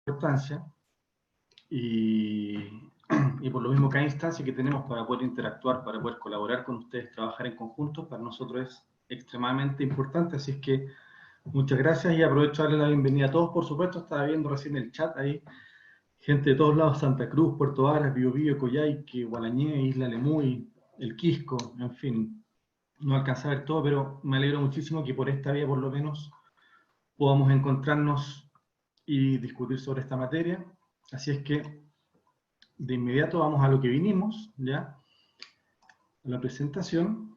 importancia y, y por lo mismo cada instancia que tenemos para poder interactuar, para poder colaborar con ustedes, trabajar en conjunto, para nosotros es extremadamente importante, así es que muchas gracias y aprovecho a darle la bienvenida a todos, por supuesto, estaba viendo recién el chat ahí, gente de todos lados, Santa Cruz, Puerto Varas, Biobío, Coyhaique, Gualañé, Isla Lemuy, El Quisco, en fin, no alcancé a ver todo, pero me alegro muchísimo que por esta vía por lo menos podamos encontrarnos y discutir sobre esta materia. Así es que de inmediato vamos a lo que vinimos, ¿ya? A la presentación.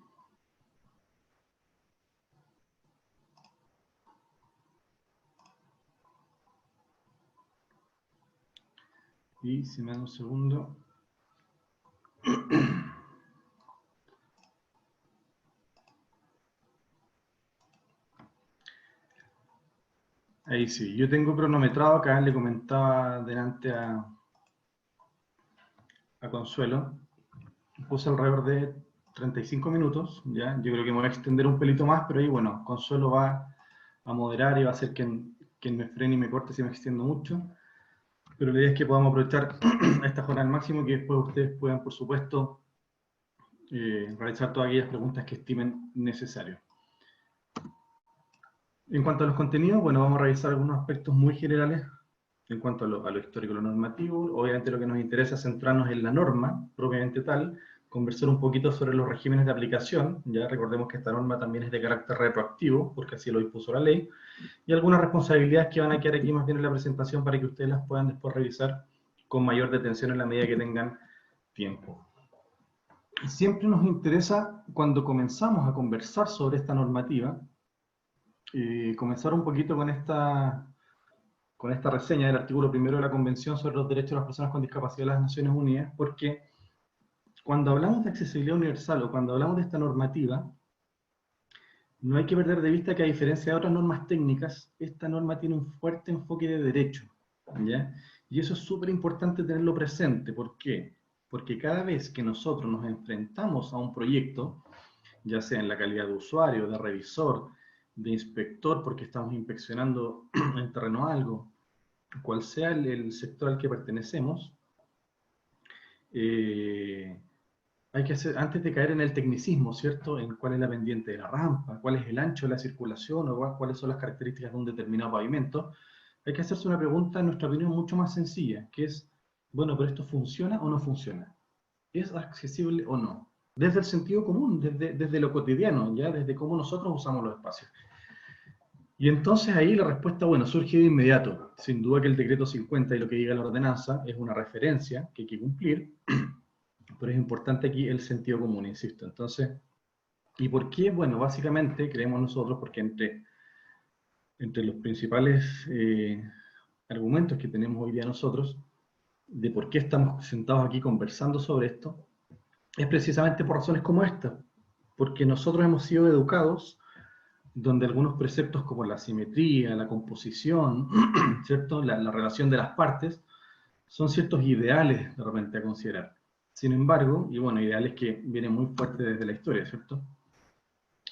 Y si me dan un segundo. Ahí sí, yo tengo cronometrado, acá le comentaba delante a Consuelo, puse alrededor de 35 minutos, ¿ya? Yo creo que me voy a extender un pelito más, pero ahí, bueno, Consuelo va a moderar y va a ser quien me frene y me corte si me extiendo mucho. Pero la idea es que podamos aprovechar esta jornada al máximo y que después ustedes puedan, por supuesto, realizar todas aquellas preguntas que estimen necesario. En cuanto a los contenidos, bueno, vamos a revisar algunos aspectos muy generales en cuanto a lo histórico, lo normativo. Obviamente lo que nos interesa es centrarnos en la norma propiamente tal, conversar un poquito sobre los regímenes de aplicación, ya recordemos que esta norma también es de carácter retroactivo, porque así lo dispuso la ley, y algunas responsabilidades que van a quedar aquí más bien en la presentación para que ustedes las puedan después revisar con mayor detención en la medida que tengan tiempo. Siempre nos interesa, cuando comenzamos a conversar sobre esta normativa, comenzar un poquito con esta reseña del artículo primero de la Convención sobre los Derechos de las Personas con Discapacidad de las Naciones Unidas, porque cuando hablamos de accesibilidad universal o cuando hablamos de esta normativa, no hay que perder de vista que a diferencia de otras normas técnicas, esta norma tiene un fuerte enfoque de derecho, ¿ya? Y eso es súper importante tenerlo presente. ¿Por qué? Porque cada vez que nosotros nos enfrentamos a un proyecto, ya sea en la calidad de usuario, de revisor, de inspector, porque estamos inspeccionando en terreno algo, cual sea el sector al que pertenecemos, hay que hacer, antes de caer en el tecnicismo, ¿cierto? En cuál es la pendiente de la rampa, cuál es el ancho de la circulación o cuáles son las características de un determinado pavimento, hay que hacerse una pregunta, en nuestra opinión, mucho más sencilla, que es, bueno, pero ¿esto funciona o no funciona? ¿Es accesible o no? Desde el sentido común, desde lo cotidiano, ya desde cómo nosotros usamos los espacios. Y entonces ahí la respuesta, bueno, surge de inmediato. Sin duda que el decreto 50 y lo que diga la ordenanza es una referencia que hay que cumplir, pero es importante aquí el sentido común, insisto. Entonces, ¿y por qué? Bueno, básicamente creemos nosotros porque entre los principales argumentos que tenemos hoy día nosotros, de por qué estamos sentados aquí conversando sobre esto, es precisamente por razones como esta, porque nosotros hemos sido educados donde algunos preceptos como la simetría, la composición, ¿cierto? La relación de las partes, son ciertos ideales de repente a considerar. Sin embargo, y bueno, ideales que vienen muy fuertes desde la historia, ¿cierto?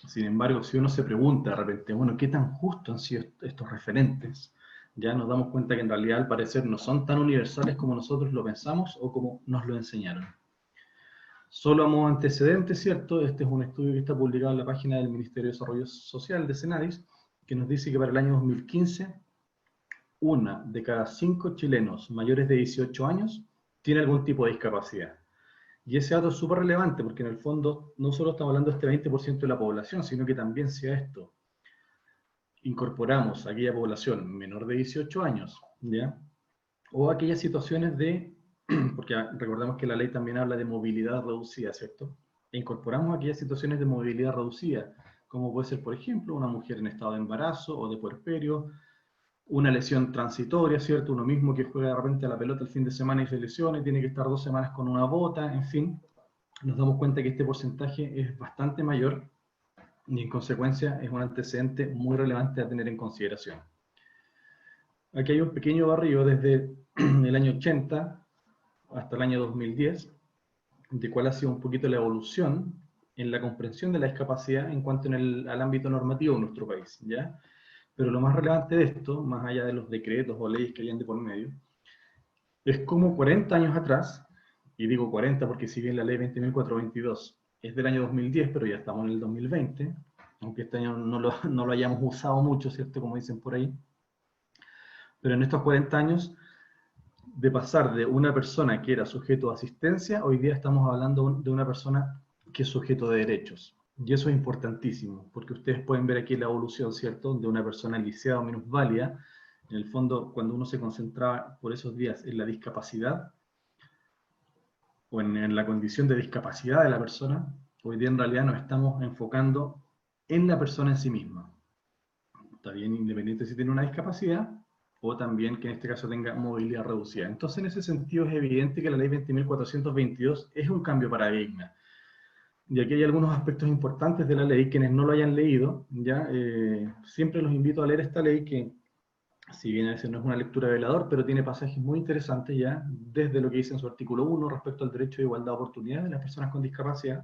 Sin embargo, si uno se pregunta de repente, bueno, ¿qué tan justos han sido estos referentes? Ya nos damos cuenta que en realidad al parecer no son tan universales como nosotros lo pensamos o como nos lo enseñaron. Solo a modo antecedente, ¿cierto? Este es un estudio que está publicado en la página del Ministerio de Desarrollo Social de Senadis, que nos dice que para el año 2015, 1 de cada 5 chilenos mayores de 18 años tiene algún tipo de discapacidad. Y ese dato es súper relevante porque en el fondo no solo estamos hablando de este 20% de la población, sino que también si a esto incorporamos a aquella población menor de 18 años, ¿ya? O aquellas situaciones de, porque recordemos que la ley también habla de movilidad reducida, ¿cierto? E incorporamos aquellas situaciones de movilidad reducida, como puede ser, por ejemplo, una mujer en estado de embarazo o de puerperio, una lesión transitoria, ¿cierto? Uno mismo que juega de repente a la pelota el fin de semana y se lesiona y tiene que estar 2 semanas con una bota, en fin, nos damos cuenta que este porcentaje es bastante mayor y en consecuencia es un antecedente muy relevante a tener en consideración. Aquí hay un pequeño barrido desde el año 80 hasta el año 2010, de cuál ha sido un poquito la evolución en la comprensión de la discapacidad en cuanto al ámbito normativo de nuestro país, ¿ya? Pero lo más relevante de esto, más allá de los decretos o leyes que hayan de por medio, es como 40 años atrás, y digo 40 porque si bien la ley 20.422 es del año 2010, pero ya estamos en el 2020, aunque este año no lo hayamos usado mucho, ¿cierto? Como dicen por ahí. Pero en estos 40 años, de pasar de una persona que era sujeto de asistencia, hoy día estamos hablando de una persona que es sujeto de derechos. Y eso es importantísimo, porque ustedes pueden ver aquí la evolución, ¿cierto? De una persona lisiada o minusválida. En el fondo, cuando uno se concentraba por esos días en la discapacidad, o en la condición de discapacidad de la persona, hoy día en realidad nos estamos enfocando en la persona en sí misma. Está bien, independiente si tiene una discapacidad, o también que en este caso tenga movilidad reducida. Entonces, en ese sentido, es evidente que la ley 20.422 es un cambio de paradigma. Y aquí hay algunos aspectos importantes de la ley, quienes no lo hayan leído, ya siempre los invito a leer esta ley que, si bien a veces no es una lectura velador, pero tiene pasajes muy interesantes ya, desde lo que dice en su artículo 1 respecto al derecho de igualdad de oportunidades de las personas con discapacidad,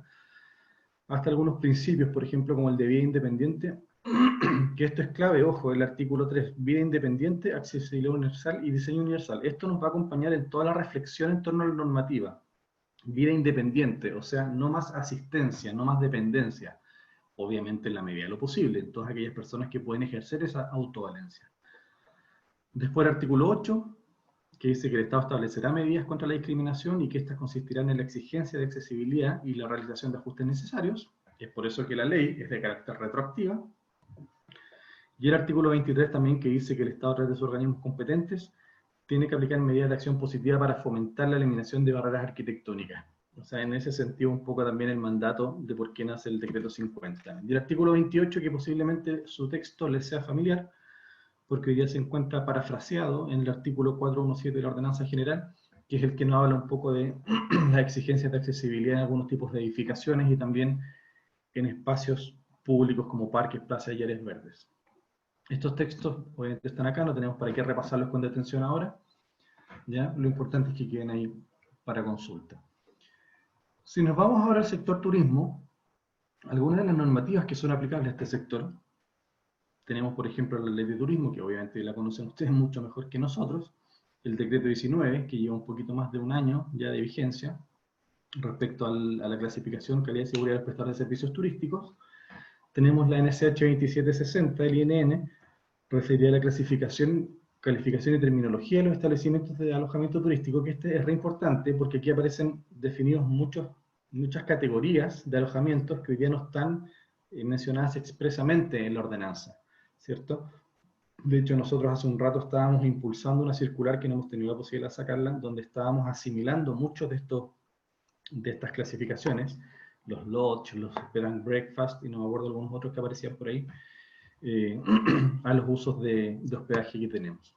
hasta algunos principios, por ejemplo, como el de vida independiente, que esto es clave, ojo, el artículo 3, vida independiente, accesibilidad universal y diseño universal. Esto nos va a acompañar en toda la reflexión en torno a la normativa. Vida independiente, o sea, no más asistencia, no más dependencia, obviamente en la medida de lo posible, en todas aquellas personas que pueden ejercer esa autovalencia. Después el artículo 8, que dice que el Estado establecerá medidas contra la discriminación y que éstas consistirán en la exigencia de accesibilidad y la realización de ajustes necesarios. Es por eso que la ley es de carácter retroactiva. Y el artículo 23 también, que dice que el Estado, a través de sus organismos competentes, tiene que aplicar medidas de acción positiva para fomentar la eliminación de barreras arquitectónicas. O sea, en ese sentido, un poco también el mandato de por qué nace el decreto 50. Y el artículo 28, que posiblemente su texto les sea familiar, porque hoy día se encuentra parafraseado en el artículo 417 de la Ordenanza General, que es el que nos habla un poco de las exigencias de accesibilidad en algunos tipos de edificaciones y también en espacios públicos como parques, plazas y áreas verdes. Estos textos obviamente están acá, no tenemos para qué repasarlos con detención ahora, ¿ya? Lo importante es que queden ahí para consulta. Si nos vamos ahora al sector turismo, algunas de las normativas que son aplicables a este sector, tenemos por ejemplo la ley de turismo, que obviamente la conocen ustedes mucho mejor que nosotros, el decreto 19, que lleva un poquito más de un año ya de vigencia, respecto a la clasificación, calidad y seguridad del prestador de servicios turísticos. Tenemos la NSH 2760, el INN, referida a la clasificación, calificación y terminología de los establecimientos de alojamiento turístico, que este es re importante porque aquí aparecen definidos muchas categorías de alojamientos que hoy día no están mencionadas expresamente en la ordenanza, ¿cierto? De hecho, nosotros hace un rato estábamos impulsando una circular que no hemos tenido la posibilidad de sacarla, donde estábamos asimilando muchos de estas clasificaciones, los lodge, los bed and breakfast, y no me acuerdo algunos otros que aparecían por ahí, a los usos de hospedaje que tenemos.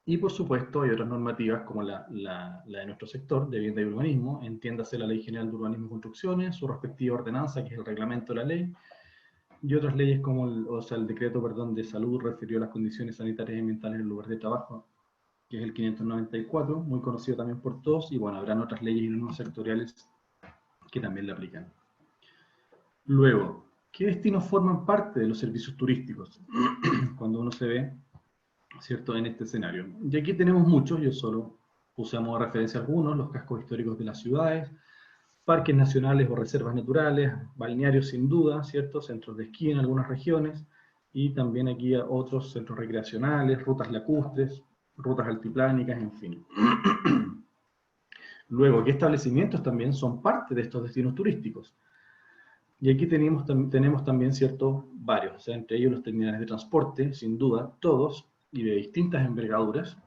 Y por supuesto hay otras normativas como la de nuestro sector de vivienda y urbanismo, entiéndase la Ley General de Urbanismo y Construcciones, su respectiva ordenanza, que es el reglamento de la ley, y otras leyes como el decreto, perdón, de salud referido a las condiciones sanitarias y ambientales en el lugar de trabajo, que es el 594, muy conocido también por todos, y bueno, habrán otras leyes y normas sectoriales que también le aplican. Luego, ¿qué destinos forman parte de los servicios turísticos? Cuando uno se ve, ¿cierto?, en este escenario. Y aquí tenemos muchos, yo solo puse a modo de referencia algunos, los cascos históricos de las ciudades, parques nacionales o reservas naturales, balnearios sin duda, ¿cierto?, centros de esquí en algunas regiones, y también aquí otros centros recreacionales, rutas lacustres, rutas altiplánicas, en fin. Luego, ¿qué establecimientos también son parte de estos destinos turísticos? Y aquí tenemos también ciertos varios, o sea, entre ellos los terminales de transporte, sin duda, todos, y de distintas envergaduras,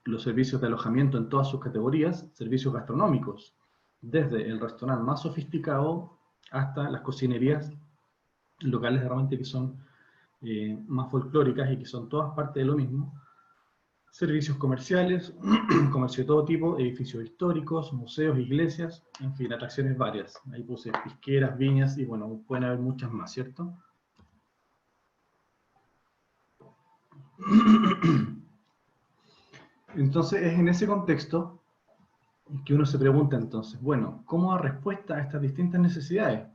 los servicios de alojamiento en todas sus categorías, servicios gastronómicos, desde el restaurante más sofisticado hasta las cocinerías locales realmente que son más folclóricas y que son todas parte de lo mismo, servicios comerciales, comercio de todo tipo, edificios históricos, museos, iglesias, en fin, atracciones varias. Ahí puse pisqueras, viñas y bueno, pueden haber muchas más, ¿cierto? Entonces es en ese contexto que uno se pregunta entonces, bueno, ¿cómo dar respuesta a estas distintas necesidades?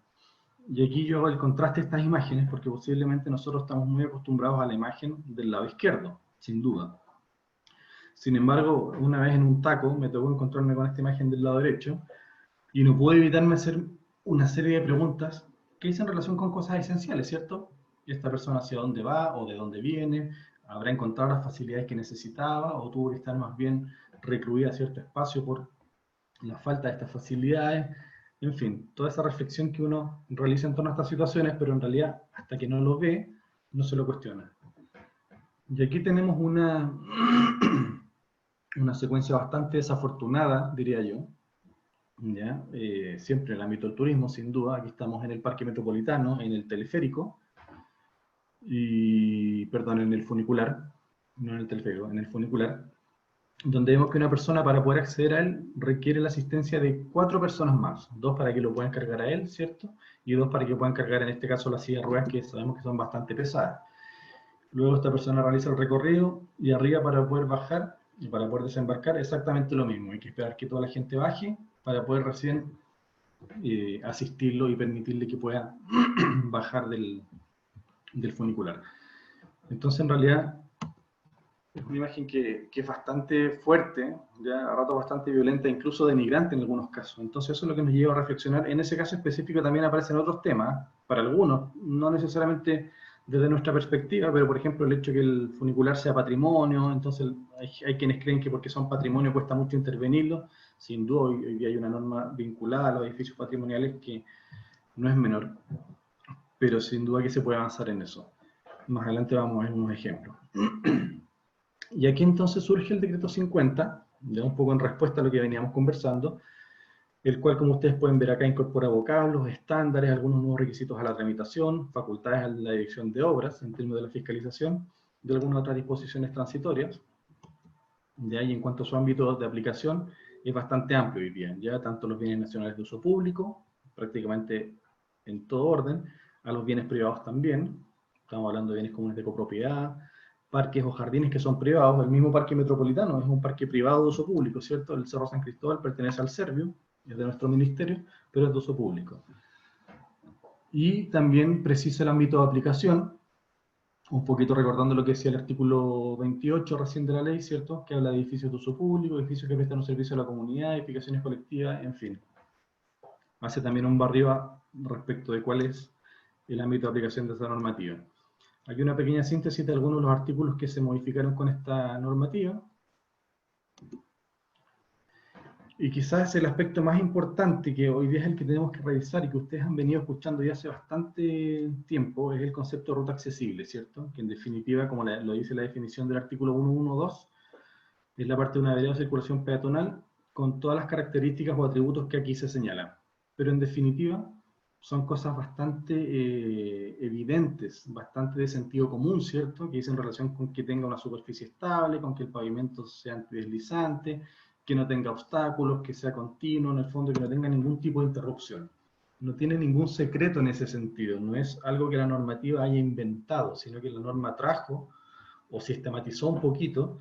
Y aquí yo hago el contraste de estas imágenes porque posiblemente nosotros estamos muy acostumbrados a la imagen del lado izquierdo, sin duda. Sin embargo, una vez en un taco me tocó encontrarme con esta imagen del lado derecho y no pude evitarme hacer una serie de preguntas que hice en relación con cosas esenciales, ¿cierto? ¿Esta persona hacia dónde va o de dónde viene? ¿Habrá encontrado las facilidades que necesitaba o tuvo que estar más bien recluida a cierto espacio por la falta de estas facilidades? En fin, toda esa reflexión que uno realiza en torno a estas situaciones, pero en realidad hasta que no lo ve, no se lo cuestiona. Y aquí tenemos una secuencia bastante desafortunada, diría yo, ¿ya? Siempre en el ámbito del turismo, sin duda. Aquí estamos en el Parque Metropolitano, en el teleférico, perdón, en el funicular, no en el teleférico, en el funicular, donde vemos que una persona para poder acceder a él requiere la asistencia de 4 personas más, 2 para que lo puedan cargar a él, ¿cierto? Y 2 para que puedan cargar en este caso las sillas de ruedas que sabemos que son bastante pesadas. Luego esta persona realiza el recorrido y arriba para poder bajar y para poder desembarcar exactamente lo mismo. Hay que esperar que toda la gente baje para poder recién asistirlo y permitirle que pueda bajar del funicular. Entonces en realidad es una imagen que es bastante fuerte, ya a rato bastante violenta, incluso denigrante en algunos casos. Entonces eso es lo que nos lleva a reflexionar. En ese caso específico también aparecen otros temas, para algunos, no necesariamente desde nuestra perspectiva, pero por ejemplo el hecho de que el funicular sea patrimonio, entonces hay quienes creen que porque son patrimonio cuesta mucho intervenirlo. Sin duda hoy día hay una norma vinculada a los edificios patrimoniales que no es menor, pero sin duda que se puede avanzar en eso. Más adelante vamos a ver unos ejemplos. Y aquí entonces surge el decreto 50, ya un poco en respuesta a lo que veníamos conversando, el cual, como ustedes pueden ver acá, incorpora vocablos, estándares, algunos nuevos requisitos a la tramitación, facultades a la dirección de obras en términos de la fiscalización, y algunas otras disposiciones transitorias. De ahí, en cuanto a su ámbito de aplicación, es bastante amplio hoy día, ya tanto los bienes nacionales de uso público, prácticamente en todo orden, a los bienes privados también, estamos hablando de bienes comunes de copropiedad, parques o jardines que son privados. El mismo parque metropolitano es un parque privado de uso público, ¿cierto? El Cerro San Cristóbal pertenece al Servio, es de nuestro ministerio, pero es de uso público. Y también precisa el ámbito de aplicación, un poquito recordando lo que decía el artículo 28 recién de la ley, ¿cierto? Que habla de edificios de uso público, edificios que prestan un servicio a la comunidad, edificaciones colectivas, en fin. Hace también un barriba respecto de cuál es el ámbito de aplicación de esa normativa. Aquí una pequeña síntesis de algunos de los artículos que se modificaron con esta normativa. Y quizás el aspecto más importante que hoy día es el que tenemos que revisar y que ustedes han venido escuchando ya hace bastante tiempo, es el concepto de ruta accesible, ¿cierto? Que en definitiva, como lo dice la definición del artículo 112, es la parte de una vereda de circulación peatonal con todas las características o atributos que aquí se señalan. Pero en definitiva, son cosas bastante evidentes, bastante de sentido común, ¿cierto? Que dicen relación con que tenga una superficie estable, con que el pavimento sea antideslizante, que no tenga obstáculos, que sea continuo, en el fondo que no tenga ningún tipo de interrupción. No tiene ningún secreto en ese sentido, no es algo que la normativa haya inventado, sino que la norma trajo o sistematizó un poquito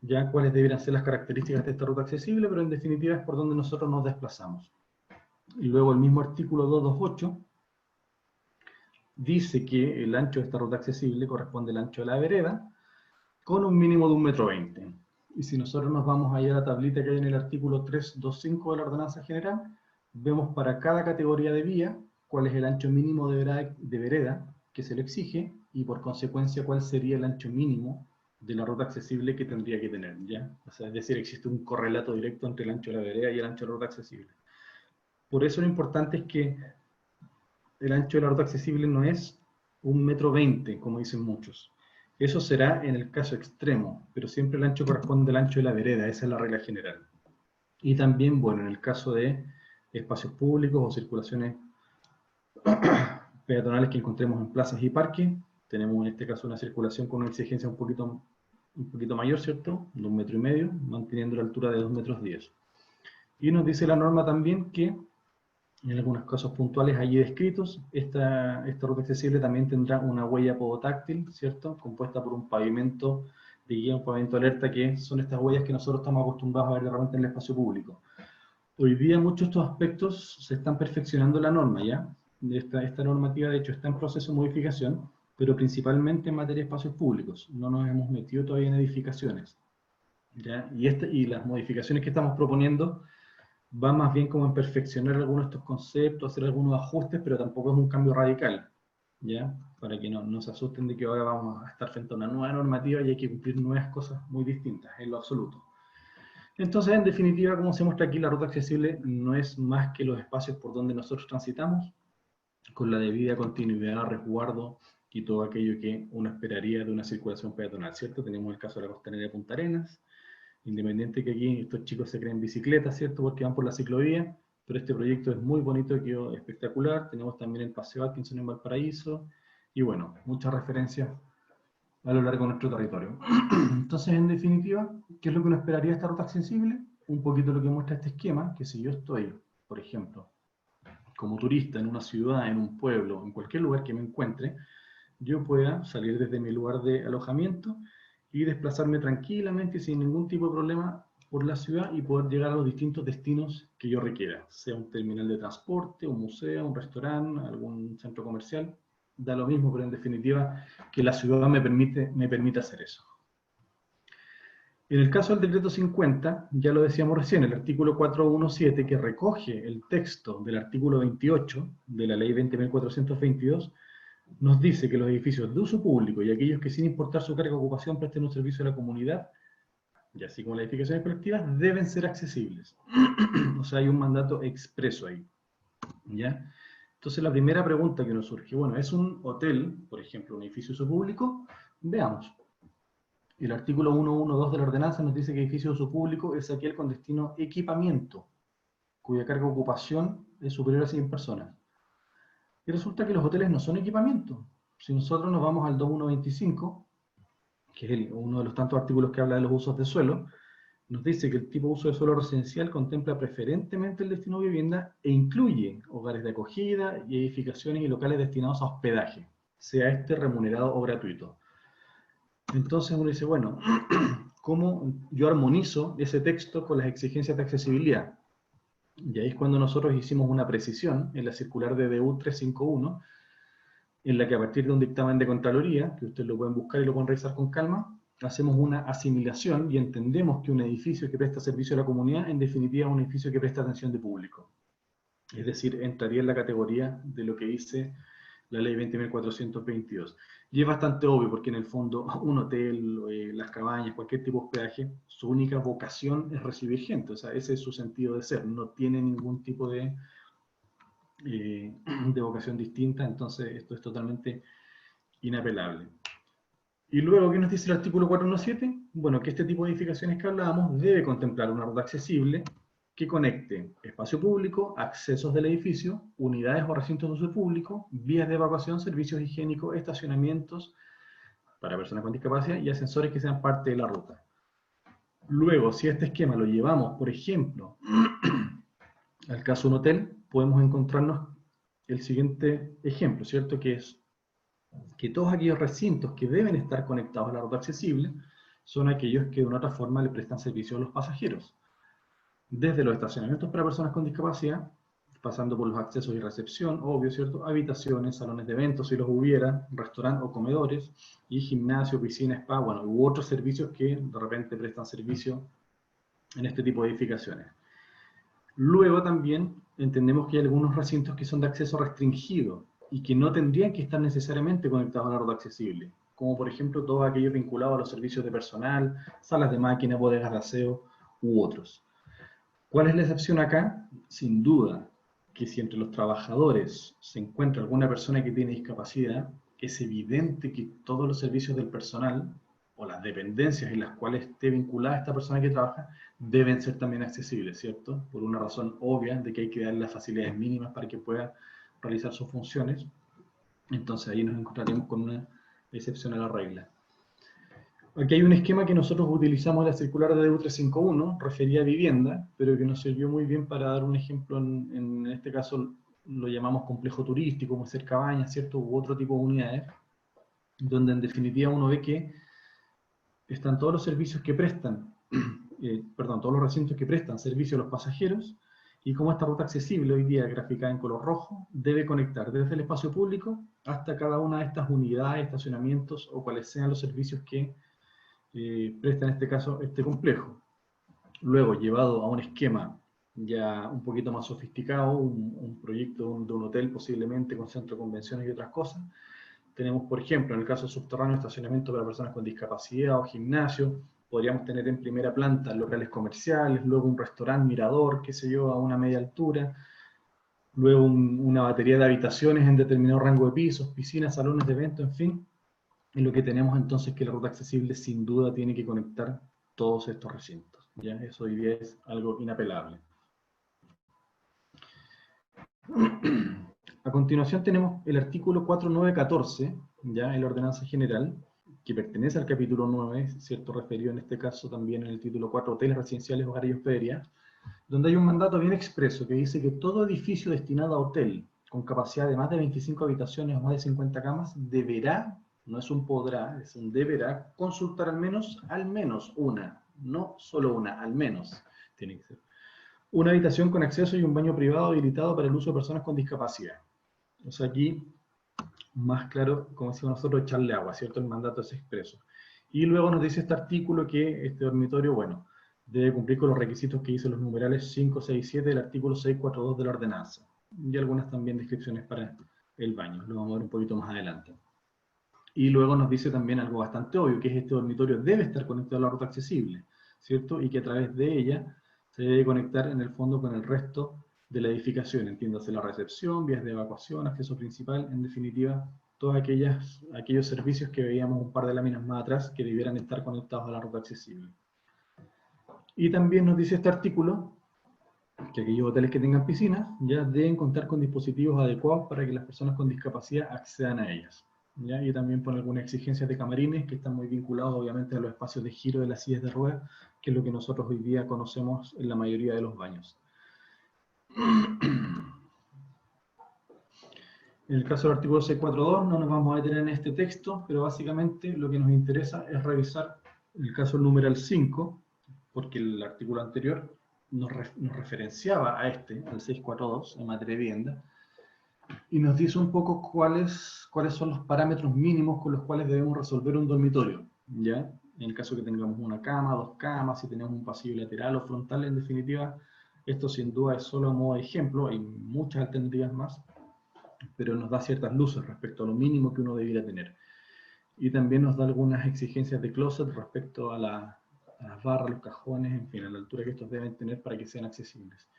ya cuáles deberían ser las características de esta ruta accesible, pero en definitiva es por donde nosotros nos desplazamos. Y luego el mismo artículo 228 dice que el ancho de esta ruta accesible corresponde al ancho de la vereda con un mínimo de 1,20 m. Y si nosotros nos vamos ahí a la tablita que hay en el artículo 325 de la ordenanza general, vemos para cada categoría de vía cuál es el ancho mínimo de vereda que se le exige y por consecuencia cuál sería el ancho mínimo de la ruta accesible que tendría que tener, ¿ya? O sea, es decir, existe un correlato directo entre el ancho de la vereda y el ancho de la ruta accesible. Por eso lo importante es que el ancho de la ruta accesible no es 1,20 m, como dicen muchos. Eso será en el caso extremo, pero siempre el ancho corresponde al ancho de la vereda, esa es la regla general. Y también, bueno, en el caso de espacios públicos o circulaciones peatonales que encontremos en plazas y parques, tenemos en este caso una circulación con una exigencia un poquito mayor, ¿cierto? De 1,5 m, manteniendo la altura de 2,10 m. Y nos dice la norma también que en algunos casos puntuales allí descritos, esta ruta accesible también tendrá una huella podotáctil, ¿cierto? Compuesta por un pavimento de guía, un pavimento alerta, que son estas huellas que nosotros estamos acostumbrados a ver de repente en el espacio público. Hoy día muchos de estos aspectos se están perfeccionando en la norma, ¿ya? esta normativa de hecho está en proceso de modificación, pero principalmente en materia de espacios públicos. No nos hemos metido todavía en edificaciones, ¿ya? Y las modificaciones que estamos proponiendo van más bien como en perfeccionar algunos de estos conceptos, hacer algunos ajustes, pero tampoco es un cambio radical, ¿ya? Para que no se asusten de que ahora vamos a estar frente a una nueva normativa y hay que cumplir nuevas cosas muy distintas, en lo absoluto. Entonces, en definitiva, como se muestra aquí, la ruta accesible no es más que los espacios por donde nosotros transitamos, con la debida continuidad, resguardo y todo aquello que uno esperaría de una circulación peatonal, ¿cierto? Tenemos el caso de la costanera de Punta Arenas, independiente que aquí estos chicos se creen bicicletas, ¿cierto? Porque van por la ciclovía, pero este proyecto es muy bonito, quedó espectacular. Tenemos también el Paseo Atkinson en Valparaíso, y bueno, muchas referencias a lo largo de nuestro territorio. Entonces, en definitiva, ¿qué es lo que uno esperaría de esta ruta accesible? Un poquito lo que muestra este esquema, que si yo estoy, por ejemplo, como turista en una ciudad, en un pueblo, en cualquier lugar que me encuentre, yo pueda salir desde mi lugar de alojamiento y desplazarme tranquilamente y sin ningún tipo de problema por la ciudad y poder llegar a los distintos destinos que yo requiera, sea un terminal de transporte, un museo, un restaurante, algún centro comercial, da lo mismo, pero en definitiva que la ciudad me permite hacer eso. En el caso del decreto 50, ya lo decíamos recién, el artículo 417, que recoge el texto del artículo 28 de la ley 20.422, nos dice que los edificios de uso público y aquellos que sin importar su carga o ocupación presten un servicio a la comunidad, y así como las edificaciones colectivas, deben ser accesibles. O sea, hay un mandato expreso ahí, ¿ya? Entonces la primera pregunta que nos surge, bueno, ¿es un hotel, por ejemplo, un edificio de uso público? Veamos. El artículo 112 de la ordenanza nos dice que edificio de uso público es aquel con destino equipamiento, cuya carga o ocupación es superior a 100 personas. Y resulta que los hoteles no son equipamiento. Si nosotros nos vamos al 2125, que es uno de los tantos artículos que habla de los usos de suelo, nos dice que el tipo de uso de suelo residencial contempla preferentemente el destino de vivienda e incluye hogares de acogida y edificaciones y locales destinados a hospedaje, sea este remunerado o gratuito. Entonces uno dice, bueno, ¿cómo yo armonizo ese texto con las exigencias de accesibilidad? Y ahí es cuando nosotros hicimos una precisión en la circular de DU 351, en la que a partir de un dictamen de Contraloría, que ustedes lo pueden buscar y lo pueden revisar con calma, hacemos una asimilación y entendemos que un edificio que presta servicio a la comunidad, en definitiva, es un edificio que presta atención de público. Es decir, entraría en la categoría de lo que dice la ley 20.422. Y es bastante obvio, porque en el fondo un hotel, las cabañas, cualquier tipo de hospedaje, su única vocación es recibir gente, o sea, ese es su sentido de ser, no tiene ningún tipo de vocación distinta, entonces esto es totalmente inapelable. Y luego, ¿qué nos dice el artículo 417? Bueno, que este tipo de edificaciones que hablábamos debe contemplar una ruta accesible que conecte espacio público, accesos del edificio, unidades o recintos de uso público, vías de evacuación, servicios higiénicos, estacionamientos para personas con discapacidad y ascensores que sean parte de la ruta. Luego, si este esquema lo llevamos, por ejemplo, al caso de un hotel, podemos encontrarnos el siguiente ejemplo, ¿cierto? Que es que todos aquellos recintos que deben estar conectados a la ruta accesible son aquellos que de una otra forma le prestan servicio a los pasajeros. Desde los estacionamientos para personas con discapacidad, pasando por los accesos y recepción, obvio, ¿cierto? Habitaciones, salones de eventos, si los hubiera, restaurantes o comedores, y gimnasio, piscina, spa, bueno, u otros servicios que de repente prestan servicio en este tipo de edificaciones. Luego también entendemos que hay algunos recintos que son de acceso restringido y que no tendrían que estar necesariamente conectados a la ruta accesible, como por ejemplo todos aquellos vinculados a los servicios de personal, salas de máquinas, bodegas de aseo u otros. ¿Cuál es la excepción acá? Sin duda que si entre los trabajadores se encuentra alguna persona que tiene discapacidad, es evidente que todos los servicios del personal o las dependencias en las cuales esté vinculada esta persona que trabaja deben ser también accesibles, ¿cierto? Por una razón obvia de que hay que darle las facilidades mínimas para que pueda realizar sus funciones. Entonces ahí nos encontraremos con una excepción a la regla. Aquí hay un esquema que nosotros utilizamos en la circular de DU 351, refería a vivienda, pero que nos sirvió muy bien para dar un ejemplo, en este caso lo llamamos complejo turístico, como ser cabañas, ¿cierto? U otro tipo de unidades, donde en definitiva uno ve que están todos los servicios que prestan, todos los recintos que prestan servicio a los pasajeros, y cómo esta ruta accesible, hoy día graficada en color rojo, debe conectar desde el espacio público hasta cada una de estas unidades, estacionamientos o cuales sean los servicios que presta en este caso este complejo. Luego, llevado a un esquema ya un poquito más sofisticado, un proyecto de un hotel posiblemente con centro de convenciones y otras cosas, tenemos, por ejemplo, en el caso subterráneo, estacionamiento para personas con discapacidad o gimnasio. Podríamos tener en primera planta locales comerciales, luego un restaurante, mirador, qué sé yo, a una media altura, luego una batería de habitaciones en determinado rango de pisos, piscinas, salones de eventos, en fin. Y lo que tenemos entonces es que la ruta accesible sin duda tiene que conectar todos estos recintos. ¿Ya? Eso hoy día es algo inapelable. A continuación tenemos el artículo 4914, ya en la ordenanza general, que pertenece al capítulo 9, cierto, referido en este caso también en el título 4, hoteles residenciales, hogares y hospederías, donde hay un mandato bien expreso que dice que todo edificio destinado a hotel con capacidad de más de 25 habitaciones o más de 50 camas deberá, no es un podrá, es un deberá, consultar al menos una, no solo una, al menos tiene que ser, una habitación con acceso y un baño privado habilitado para el uso de personas con discapacidad. O sea, aquí, más claro, como decimos nosotros, echarle agua, ¿cierto? El mandato es expreso. Y luego nos dice este artículo que este dormitorio, bueno, debe cumplir con los requisitos que dicen los numerales 5, 6, 7 del artículo 642 de la ordenanza. Y algunas también descripciones para el baño. Lo vamos a ver un poquito más adelante. Y luego nos dice también algo bastante obvio, que es este dormitorio debe estar conectado a la ruta accesible, ¿cierto? Y que a través de ella se debe conectar en el fondo con el resto de la edificación, entiéndase la recepción, vías de evacuación, acceso principal, en definitiva, todos aquellos servicios que veíamos un par de láminas más atrás que debieran estar conectados a la ruta accesible. Y también nos dice este artículo que aquellos hoteles que tengan piscinas ya deben contar con dispositivos adecuados para que las personas con discapacidad accedan a ellas. ¿Ya? Y también pone algunas exigencias de camarines que están muy vinculados obviamente a los espacios de giro de las sillas de ruedas, que es lo que nosotros hoy día conocemos en la mayoría de los baños. En el caso del artículo 642 no nos vamos a detener en este texto, pero básicamente lo que nos interesa es revisar el caso numeral 5, porque el artículo anterior nos referenciaba a este, al 642, en materia de vivienda, y nos dice un poco cuáles son los parámetros mínimos con los cuales debemos resolver un dormitorio, ¿ya? En el caso que tengamos una cama, dos camas, si tenemos un pasillo lateral o frontal, en definitiva, esto sin duda es solo a modo de ejemplo, hay muchas alternativas más, pero nos da ciertas luces respecto a lo mínimo que uno debiera tener. Y también nos da algunas exigencias de closet respecto a las barras, los cajones, en fin, a la altura que estos deben tener para que sean accesibles.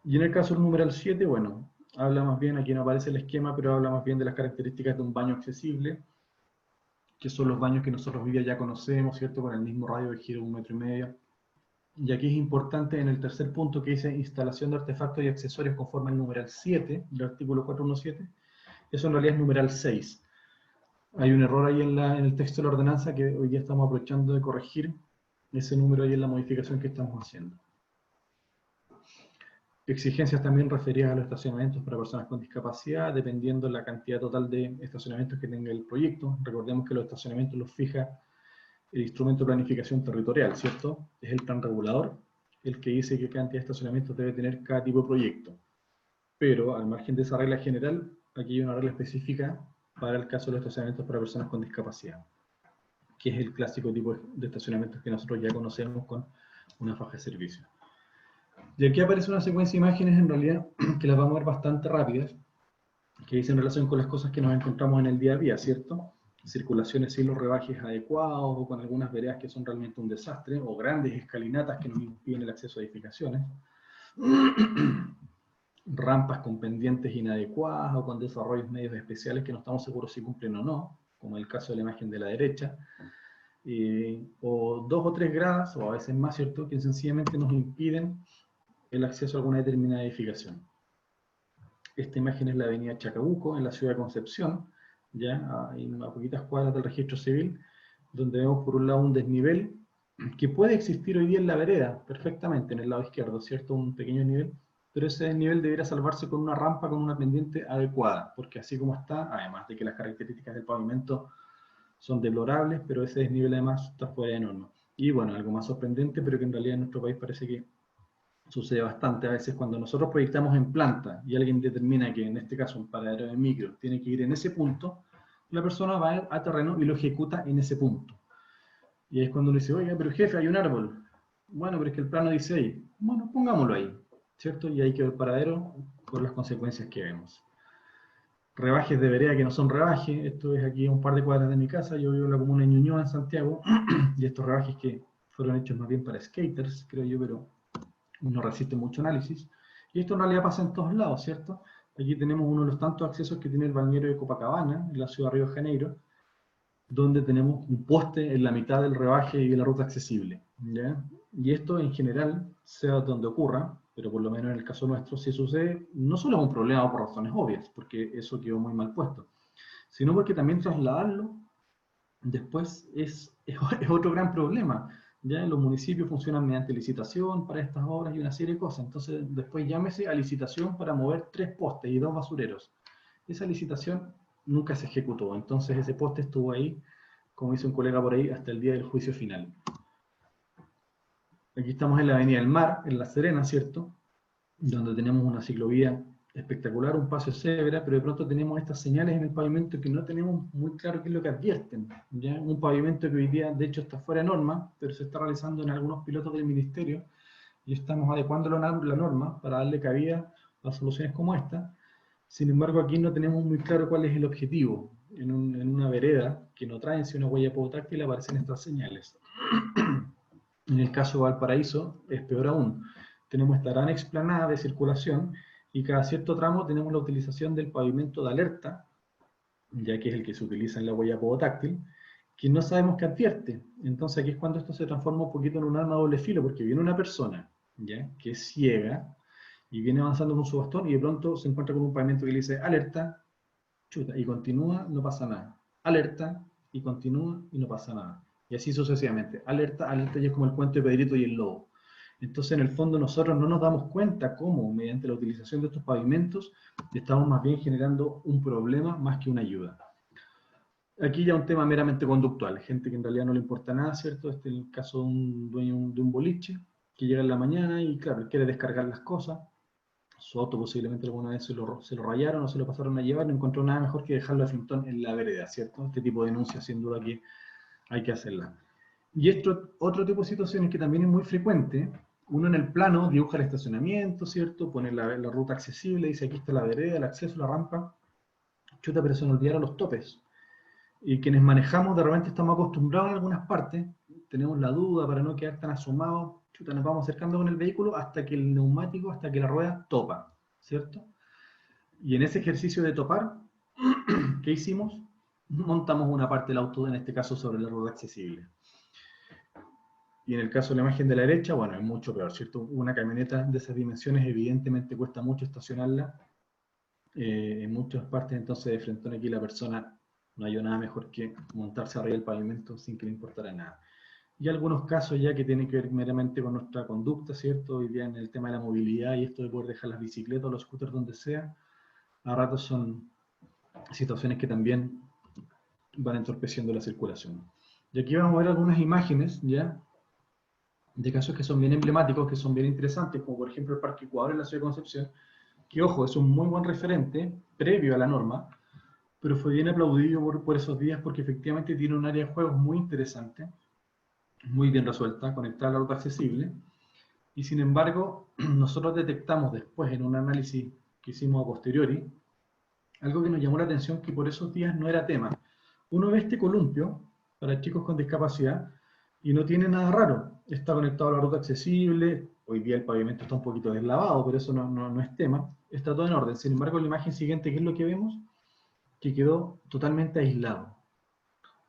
Y en el caso del numeral 7, bueno, habla más bien, aquí no aparece el esquema, pero habla más bien de las características de un baño accesible, que son los baños que nosotros hoy día ya conocemos, ¿cierto? Con el mismo radio de giro de 1,5 metros. Y aquí es importante en el tercer punto que dice instalación de artefactos y accesorios conforme al numeral 7 del artículo 417. Eso en realidad es numeral 6. Hay un error ahí en el texto de la ordenanza que hoy día estamos aprovechando de corregir ese número ahí en la modificación que estamos haciendo. Exigencias también referidas a los estacionamientos para personas con discapacidad, dependiendo de la cantidad total de estacionamientos que tenga el proyecto. Recordemos que los estacionamientos los fija el instrumento de planificación territorial, ¿cierto? Es el plan regulador el que dice qué cantidad de estacionamientos debe tener cada tipo de proyecto. Pero al margen de esa regla general, aquí hay una regla específica para el caso de los estacionamientos para personas con discapacidad, que es el clásico tipo de estacionamientos que nosotros ya conocemos con una faja de servicio. Y aquí aparece una secuencia de imágenes en realidad que las vamos a ver bastante rápidas, que dicen relación con las cosas que nos encontramos en el día a día, ¿cierto? Circulaciones sin los rebajes adecuados, o con algunas veredas que son realmente un desastre, o grandes escalinatas que nos impiden el acceso a edificaciones, rampas con pendientes inadecuadas, o con desarrollos medios especiales que no estamos seguros si cumplen o no, como el caso de la imagen de la derecha, o 2 o 3 gradas, o a veces más, ¿cierto?, que sencillamente nos impiden el acceso a alguna determinada edificación. Esta imagen es la avenida Chacabuco, en la ciudad de Concepción, ya a poquitas cuadras del registro civil, donde vemos por un lado un desnivel que puede existir hoy día en la vereda, perfectamente, en el lado izquierdo, ¿cierto? Un pequeño nivel, pero ese desnivel debería salvarse con una rampa con una pendiente adecuada, porque así como está, además de que las características del pavimento son deplorables, pero ese desnivel además está fuera de norma. Y bueno, algo más sorprendente, pero que en realidad en nuestro país parece que Sucede bastante a veces cuando nosotros proyectamos en planta y alguien determina que en este caso un paradero de micro tiene que ir en ese punto, la persona va a terreno y lo ejecuta en ese punto. Y es cuando uno dice, oiga, pero jefe, hay un árbol. Bueno, pero es que el plano dice ahí. Bueno, pongámoslo ahí, ¿cierto? Y ahí quedó el paradero por las consecuencias que vemos. Rebajes de vereda que no son rebajes. Esto es aquí a un par de cuadras de mi casa. Yo vivo en la comuna de Ñuñoa, en Santiago. Y estos rebajes que fueron hechos más bien para skaters, creo yo, pero no resiste mucho análisis. Y esto en realidad pasa en todos lados, ¿cierto? Aquí tenemos uno de los tantos accesos que tiene el balneario de Copacabana, en la ciudad de Río de Janeiro, donde tenemos un poste en la mitad del rebaje y de la ruta accesible, ¿ya? Y esto en general, sea donde ocurra, pero por lo menos en el caso nuestro, si sucede, no solo es un problema por razones obvias, porque eso quedó muy mal puesto, sino porque también trasladarlo después es otro gran problema. Ya los municipios funcionan mediante licitación para estas obras y una serie de cosas. Entonces, después llámese a licitación para mover 3 postes y 2 basureros. Esa licitación nunca se ejecutó. Entonces, ese poste estuvo ahí, como dice un colega por ahí, hasta el día del juicio final. Aquí estamos en la Avenida del Mar, en La Serena, ¿cierto? Donde tenemos una ciclovía espectacular, un paso de cebra, pero de pronto tenemos estas señales en el pavimento que no tenemos muy claro qué es lo que advierten. ¿Ya? Un pavimento que hoy día, de hecho, está fuera de norma, pero se está realizando en algunos pilotos del ministerio y estamos adecuando la norma para darle cabida a soluciones como esta. Sin embargo, aquí no tenemos muy claro cuál es el objetivo. En una vereda que no trae en sí una huella podotáctil aparecen estas señales. En el caso de Valparaíso es peor aún. Tenemos esta gran explanada de circulación y cada cierto tramo tenemos la utilización del pavimento de alerta, ya que es el que se utiliza en la huella podotáctil, que no sabemos qué advierte. Entonces aquí es cuando esto se transforma un poquito en un arma a doble filo, porque viene una persona, ¿ya?, que es ciega y viene avanzando con su bastón y de pronto se encuentra con un pavimento que le dice alerta, chuta, y continúa, no pasa nada. Alerta, y continúa, y no pasa nada. Y así sucesivamente. Alerta, alerta, y es como el cuento de Pedrito y el lobo. Entonces, en el fondo, nosotros no nos damos cuenta cómo, mediante la utilización de estos pavimentos, estamos más bien generando un problema más que una ayuda. Aquí ya un tema meramente conductual. Gente que en realidad no le importa nada, ¿cierto? Este es el caso de un dueño de un boliche que llega en la mañana y, claro, quiere descargar las cosas. Su auto posiblemente alguna vez se lo rayaron o se lo pasaron a llevar, no encontró nada mejor que dejarlo de frentón en la vereda, ¿cierto? Este tipo de denuncias sin duda que hay que hacerla. Y esto, otro tipo de situaciones que también es muy frecuente, uno en el plano dibuja el estacionamiento, ¿cierto? Pone la ruta accesible, dice aquí está la vereda, el acceso, la rampa, chuta, pero se nos olvidaron los topes. Y quienes manejamos de repente estamos acostumbrados en algunas partes, tenemos la duda para no quedar tan asomados, chuta, nos vamos acercando con el vehículo hasta que el neumático, hasta que la rueda topa, ¿cierto? Y en ese ejercicio de topar, ¿qué hicimos? Montamos una parte del auto, en este caso sobre la rueda accesible. Y en el caso de la imagen de la derecha, bueno, es mucho peor, ¿cierto? Una camioneta de esas dimensiones evidentemente cuesta mucho estacionarla en muchas partes, entonces de frente aquí la persona no halló nada mejor que montarse arriba del pavimento sin que le importara nada. Y algunos casos ya que tienen que ver meramente con nuestra conducta, ¿cierto? Hoy día en el tema de la movilidad y esto de poder dejar las bicicletas o los scooters donde sea, a ratos son situaciones que también van entorpeciendo la circulación. Y aquí vamos a ver algunas imágenes, ¿ya?, de casos que son bien emblemáticos, que son bien interesantes, como por ejemplo el Parque Ecuador en la ciudad de Concepción, que ojo, es un muy buen referente, previo a la norma, pero fue bien aplaudido por esos días porque efectivamente tiene un área de juegos muy interesante, muy bien resuelta, conectada a la ruta accesible, y sin embargo, nosotros detectamos después en un análisis que hicimos a posteriori, algo que nos llamó la atención que por esos días no era tema. Uno ve este columpio para chicos con discapacidad y no tiene nada raro. Está conectado a la ruta accesible, hoy día el pavimento está un poquito deslavado, pero eso no es tema. Está todo en orden. Sin embargo, en la imagen siguiente, ¿qué es lo que vemos? Que quedó totalmente aislado.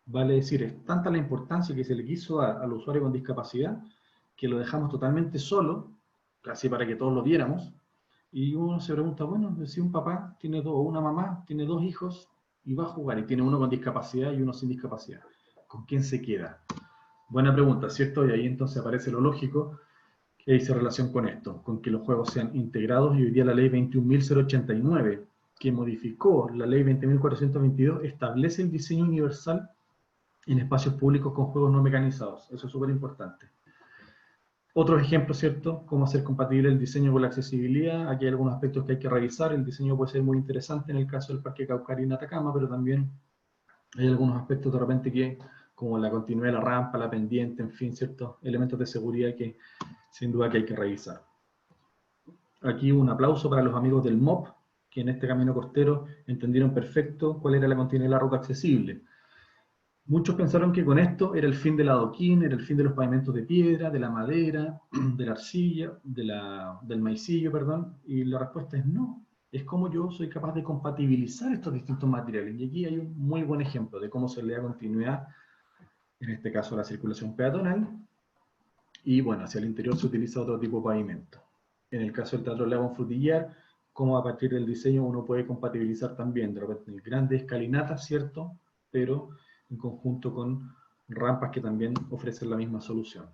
Vale decir, es tanta la importancia que se le quiso dar al usuario con discapacidad que lo dejamos totalmente solo, casi para que todos lo viéramos, y uno se pregunta, bueno, si un papá tiene dos, o una mamá tiene dos hijos y va a jugar, y tiene uno con discapacidad y uno sin discapacidad, ¿con quién se queda? Buena pregunta, ¿cierto? Y ahí entonces aparece lo lógico que dice relación con esto, con que los juegos sean integrados, y hoy día la ley 21.089, que modificó la ley 20.422, establece el diseño universal en espacios públicos con juegos no mecanizados. Eso es súper importante. Otros ejemplos, ¿cierto? Cómo hacer compatible el diseño con la accesibilidad. Aquí hay algunos aspectos que hay que revisar. El diseño puede ser muy interesante en el caso del Parque Caucarín Atacama, pero también hay algunos aspectos de repente que, como la continuidad de la rampa, la pendiente, en fin, ciertos elementos de seguridad que sin duda que hay que revisar. Aquí un aplauso para los amigos del MOP, que en este camino costero entendieron perfecto cuál era la continuidad de la ruta accesible. Muchos pensaron que con esto era el fin del adoquín, era el fin de los pavimentos de piedra, de la madera, de la arcilla, del maicillo, perdón, y la respuesta es no. Es como yo soy capaz de compatibilizar estos distintos materiales. Y aquí hay un muy buen ejemplo de cómo se le da continuidad, en este caso a la circulación peatonal, y bueno, hacia el interior se utiliza otro tipo de pavimento. En el caso del Teatro Lago Frutillar, como a partir del diseño uno puede compatibilizar también, de repente, grandes escalinatas, ¿cierto? Pero en conjunto con rampas que también ofrecen la misma solución.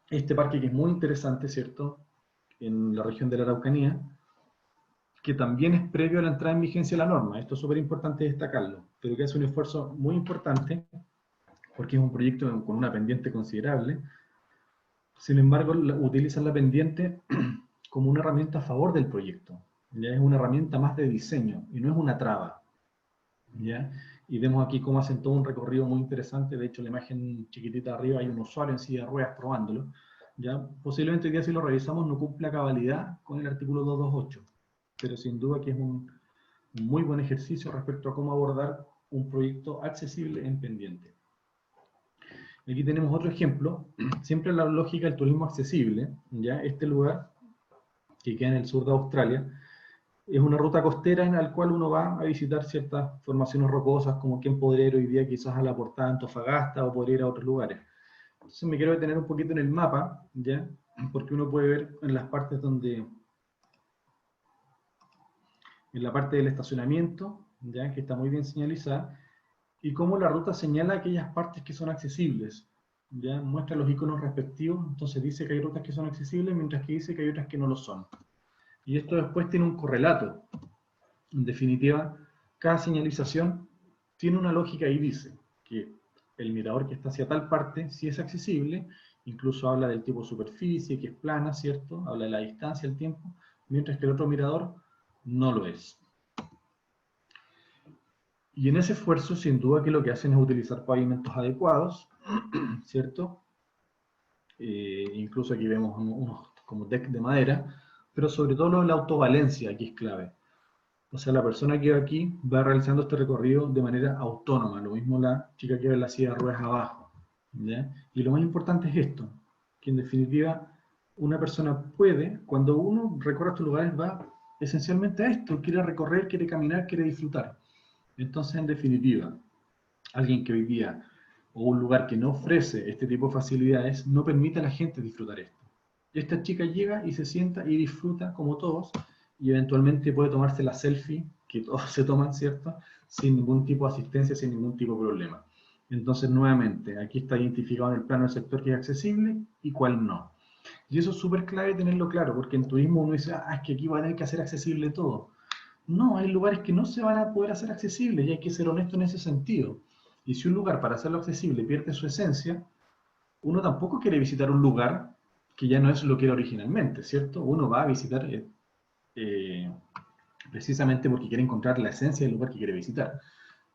Este parque que es muy interesante, ¿cierto? En la región de la Araucanía, que también es previo a la entrada en vigencia de la norma. Esto es súper importante destacarlo, pero que hace un esfuerzo muy importante porque es un proyecto con una pendiente considerable. Sin embargo, utilizan la pendiente como una herramienta a favor del proyecto. Ya es una herramienta más de diseño y no es una traba. ¿Ya? Y vemos aquí cómo hacen todo un recorrido muy interesante. De hecho, la imagen chiquitita arriba hay un usuario en silla de ruedas probándolo. ¿Ya? Posiblemente hoy día si lo revisamos no cumpla cabalidad con el artículo 228, pero sin duda que es un muy buen ejercicio respecto a cómo abordar un proyecto accesible en pendiente. Aquí tenemos otro ejemplo, siempre la lógica del turismo accesible. ¿Ya? Este lugar, que queda en el sur de Australia, es una ruta costera en la cual uno va a visitar ciertas formaciones rocosas, como quien podría ir hoy día quizás a la Portada de Antofagasta o podría ir a otros lugares. Entonces me quiero detener un poquito en el mapa, ¿ya? Porque uno puede ver en las partes donde, en la parte del estacionamiento, ¿ya? Que está muy bien señalizada, y cómo la ruta señala aquellas partes que son accesibles, ¿ya? Muestra los iconos respectivos, entonces dice que hay rutas que son accesibles, mientras que dice que hay otras que no lo son. Y esto después tiene un correlato. En definitiva, cada señalización tiene una lógica y dice que el mirador que está hacia tal parte sí es accesible, incluso habla del tipo de superficie, que es plana, ¿cierto? Habla de la distancia, el tiempo, mientras que el otro mirador no lo es. Y en ese esfuerzo, sin duda que lo que hacen es utilizar pavimentos adecuados, ¿cierto? Incluso aquí vemos unos como deck de madera, pero sobre todo la autovalencia aquí es clave. O sea, la persona que va aquí va realizando este recorrido de manera autónoma, lo mismo la chica que va en la silla de ruedas abajo. ¿Ya? Y lo más importante es esto, que en definitiva una persona puede, cuando uno recorre estos lugares, va esencialmente a esto, quiere recorrer, quiere caminar, quiere disfrutar. Entonces, en definitiva, alguien que hoy día, o un lugar que no ofrece este tipo de facilidades, no permite a la gente disfrutar esto. Esta chica llega y se sienta y disfruta como todos, y eventualmente puede tomarse la selfie, que todos se toman, ¿cierto? Sin ningún tipo de asistencia, sin ningún tipo de problema. Entonces, nuevamente, aquí está identificado en el plano del sector que es accesible y cuál no. Y eso es súper clave tenerlo claro, porque en turismo uno dice, es que aquí va a tener que hacer accesible todo. No, hay lugares que no se van a poder hacer accesibles y hay que ser honesto en ese sentido. Y si un lugar para hacerlo accesible pierde su esencia, uno tampoco quiere visitar un lugar que ya no es lo que era originalmente, ¿cierto? Uno va a visitar eh, precisamente porque quiere encontrar la esencia del lugar que quiere visitar.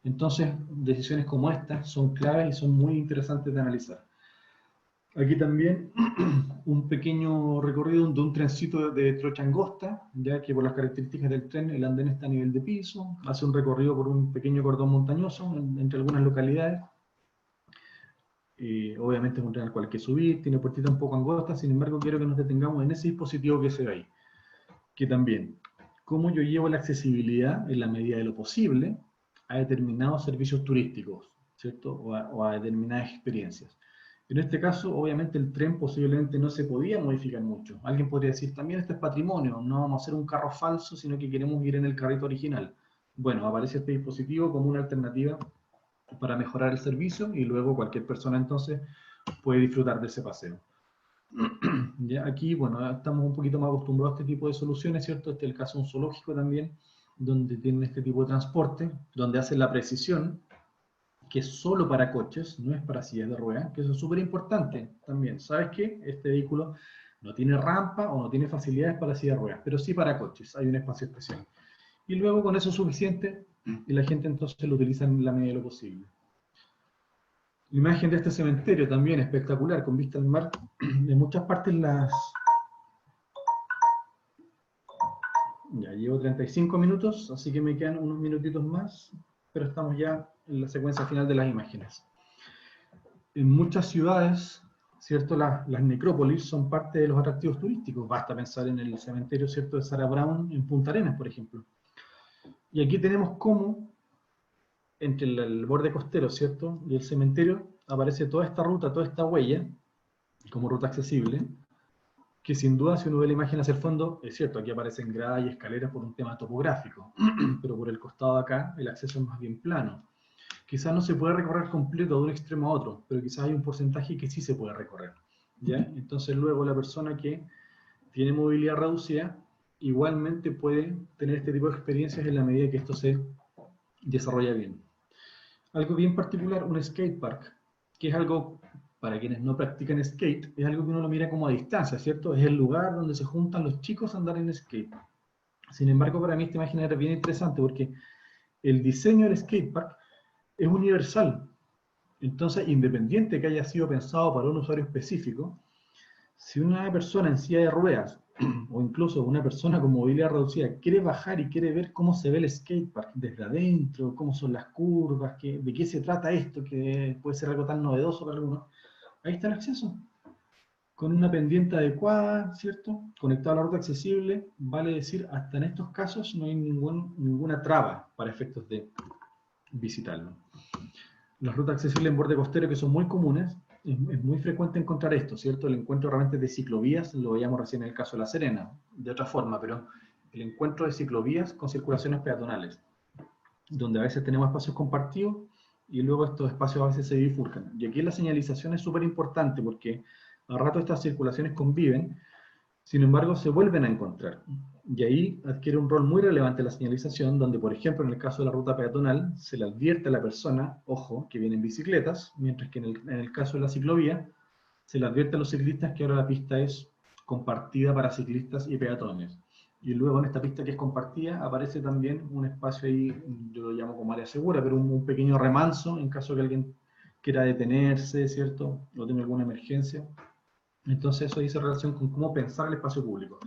Entonces, decisiones como estas son claves y son muy interesantes de analizar. Aquí también un pequeño recorrido de un trencito de trocha angosta, ya que por las características del tren el andén está a nivel de piso, hace un recorrido por un pequeño cordón montañoso entre algunas localidades. Obviamente es un tren al cual hay que subir, tiene puertita un poco angosta, sin embargo quiero que nos detengamos en ese dispositivo que se ve ahí. Que también, cómo yo llevo la accesibilidad en la medida de lo posible a determinados servicios turísticos, ¿cierto? O a determinadas experiencias. En este caso, obviamente el tren posiblemente no se podía modificar mucho. Alguien podría decir, también esto es patrimonio, no vamos a hacer un carro falso, sino que queremos ir en el carrito original. Bueno, aparece este dispositivo como una alternativa para mejorar el servicio y luego cualquier persona entonces puede disfrutar de ese paseo. ¿Ya? Aquí, bueno, estamos un poquito más acostumbrados a este tipo de soluciones, ¿cierto? Este es el caso de un zoológico también, donde tienen este tipo de transporte, donde hacen la precisión, que es solo para coches, no es para sillas de ruedas, que eso es súper importante también. ¿Sabes qué? Este vehículo no tiene rampa o no tiene facilidades para sillas de ruedas, pero sí para coches, hay un espacio especial. Y luego con eso es suficiente y la gente entonces lo utiliza en la medida de lo posible. La imagen de este cementerio también espectacular, con vista al mar. En muchas partes Ya llevo 35 minutos, así que me quedan unos minutitos más, pero estamos ya en la secuencia final de las imágenes. En muchas ciudades, ¿cierto? Las necrópolis son parte de los atractivos turísticos. Basta pensar en el cementerio, ¿cierto?, de Sarah Brown en Punta Arenas, por ejemplo. Y aquí tenemos cómo, entre el borde costero, ¿cierto?, y el cementerio, aparece toda esta ruta, toda esta huella, como ruta accesible, que sin duda, si uno ve la imagen hacia el fondo, es cierto, aquí aparecen gradas y escaleras por un tema topográfico, pero por el costado de acá el acceso es más bien plano. Quizás no se puede recorrer completo de un extremo a otro, pero quizás hay un porcentaje que sí se puede recorrer, ¿ya? Entonces luego la persona que tiene movilidad reducida igualmente puede tener este tipo de experiencias en la medida que esto se desarrolla bien. Algo bien particular, un skate park, que es algo, para quienes no practican skate, es algo que uno lo mira como a distancia, ¿cierto? Es el lugar donde se juntan los chicos a andar en skate. Sin embargo, para mí esta imagen era bien interesante porque el diseño del skatepark es universal. Entonces, independiente que haya sido pensado para un usuario específico, si una persona en silla de ruedas o incluso una persona con movilidad reducida quiere bajar y quiere ver cómo se ve el skatepark desde adentro, cómo son las curvas, de qué se trata esto, que puede ser algo tan novedoso para algunos, ahí está el acceso. Con una pendiente adecuada, ¿cierto? Conectado a la ruta accesible, vale decir, hasta en estos casos no hay ninguna traba para efectos de visitarlo. Las rutas accesibles en borde costero, que son muy comunes, es muy frecuente encontrar esto, ¿cierto? El encuentro realmente de ciclovías, lo veíamos recién en el caso de La Serena, de otra forma, pero el encuentro de ciclovías con circulaciones peatonales, donde a veces tenemos espacios compartidos y luego estos espacios a veces se bifurcan. Y aquí la señalización es súper importante porque a rato estas circulaciones conviven, sin embargo se vuelven a encontrar. Y ahí adquiere un rol muy relevante la señalización, donde por ejemplo en el caso de la ruta peatonal se le advierte a la persona, ojo, que vienen bicicletas, mientras que en el caso de la ciclovía se le advierte a los ciclistas que ahora la pista es compartida para ciclistas y peatones. Y luego en esta pista que es compartida aparece también un espacio ahí, yo lo llamo como área segura, pero un pequeño remanso en caso que alguien quiera detenerse, ¿cierto? O tenga alguna emergencia. Entonces eso dice relación con cómo pensar el espacio público.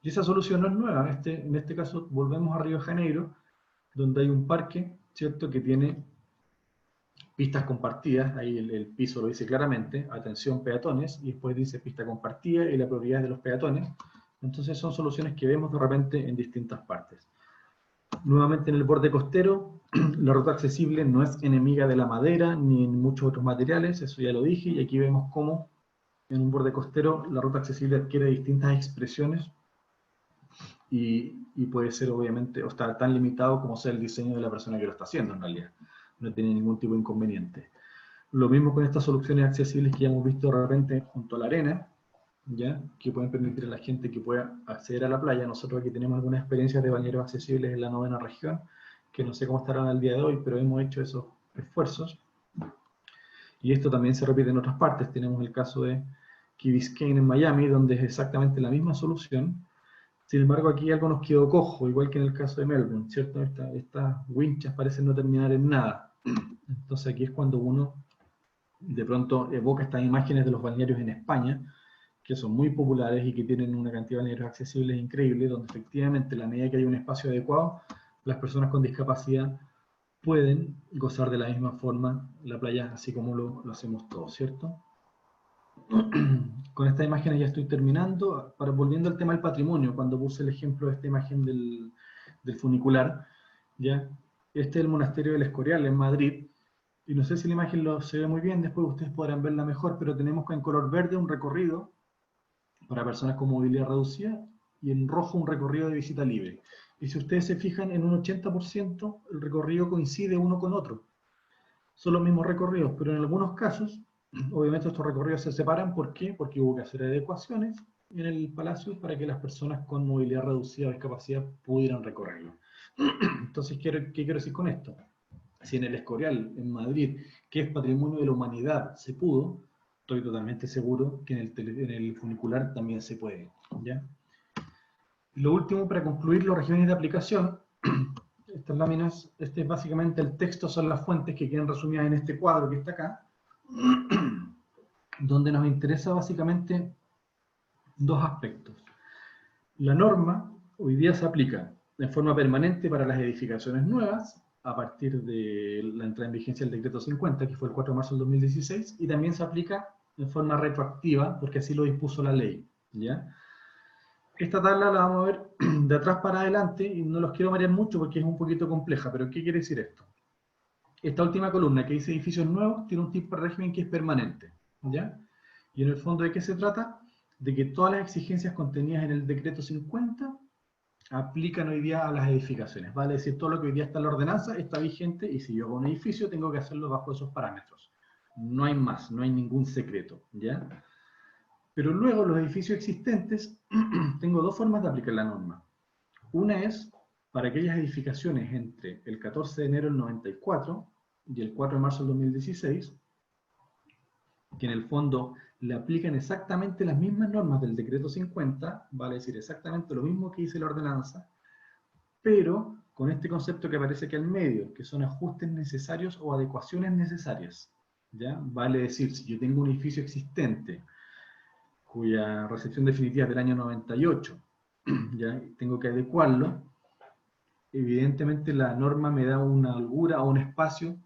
Y esa solución no es nueva, en este caso volvemos a Río de Janeiro, donde hay un parque, ¿cierto?, que tiene pistas compartidas, ahí el piso lo dice claramente, atención peatones, y después dice pista compartida y la prioridad de los peatones. Entonces son soluciones que vemos de repente en distintas partes. Nuevamente en el borde costero, la ruta accesible no es enemiga de la madera ni en muchos otros materiales, eso ya lo dije, y aquí vemos cómo en un borde costero la ruta accesible adquiere distintas expresiones y puede ser obviamente, o está tan limitado como sea el diseño de la persona que lo está haciendo en realidad. No tiene ningún tipo de inconveniente. Lo mismo con estas soluciones accesibles que ya hemos visto de repente junto a la arena, ¿ya?, que pueden permitir a la gente que pueda acceder a la playa. Nosotros aquí tenemos algunas experiencias de bañeros accesibles en la 9ª región, que no sé cómo estarán al día de hoy, pero hemos hecho esos esfuerzos. Y esto también se repite en otras partes. Tenemos el caso de Key Biscayne en Miami, donde es exactamente la misma solución. Sin embargo, aquí algo nos quedó cojo, igual que en el caso de Melbourne, ¿cierto? Estas winchas parecen no terminar en nada. Entonces aquí es cuando uno de pronto evoca estas imágenes de los balnearios en España, que son muy populares y que tienen una cantidad de balnearios accesibles increíble, donde efectivamente, a la medida que hay un espacio adecuado, las personas con discapacidad pueden gozar de la misma forma la playa, así como lo hacemos todos, ¿cierto? Con estas imágenes ya estoy terminando. Volviendo al tema del patrimonio, cuando puse el ejemplo de esta imagen del funicular, ¿ya? Este es el monasterio del Escorial en Madrid, y no sé si la imagen se ve muy bien, después ustedes podrán verla mejor, pero tenemos en color verde un recorrido para personas con movilidad reducida y en rojo un recorrido de visita libre. Y si ustedes se fijan, en un 80% el recorrido coincide uno con otro. Son los mismos recorridos, pero en algunos casos, obviamente estos recorridos se separan. ¿Por qué? Porque hubo que hacer adecuaciones en el palacio para que las personas con movilidad reducida o discapacidad pudieran recorrerlo. Entonces, ¿qué quiero decir con esto? Si en el Escorial, en Madrid, que es patrimonio de la humanidad, se pudo, estoy totalmente seguro que en el funicular también se puede, ¿ya? Lo último, para concluir, los regímenes de aplicación. Estas láminas, este es básicamente el texto, son las fuentes que quedan resumidas en este cuadro que está acá, donde nos interesa básicamente dos aspectos. La norma hoy día se aplica de forma permanente para las edificaciones nuevas, a partir de la entrada en vigencia del decreto 50, que fue el 4 de marzo del 2016, y también se aplica de forma retroactiva, porque así lo dispuso la ley, ¿ya? Esta tabla la vamos a ver de atrás para adelante, y no los quiero marear mucho porque es un poquito compleja, pero ¿qué quiere decir esto? Esta última columna que dice edificios nuevos tiene un tipo de régimen que es permanente, ¿ya? Y en el fondo, ¿de qué se trata? De que todas las exigencias contenidas en el decreto 50 aplican hoy día a las edificaciones. Vale decir, todo lo que hoy día está en la ordenanza está vigente, y si yo hago un edificio tengo que hacerlo bajo esos parámetros. No hay más, no hay ningún secreto, ¿ya? Pero luego los edificios existentes, tengo dos formas de aplicar la norma. Una es para aquellas edificaciones entre el 14 de enero del 94 y el 4 de marzo del 2016, que en el fondo le aplican exactamente las mismas normas del decreto 50, vale decir exactamente lo mismo que dice la ordenanza, pero con este concepto que aparece aquí al medio, que son ajustes necesarios o adecuaciones necesarias, ¿ya? Vale decir, si yo tengo un edificio existente, cuya recepción definitiva es del año 98, ¿ya? Tengo que adecuarlo, evidentemente la norma me da una holgura o un espacio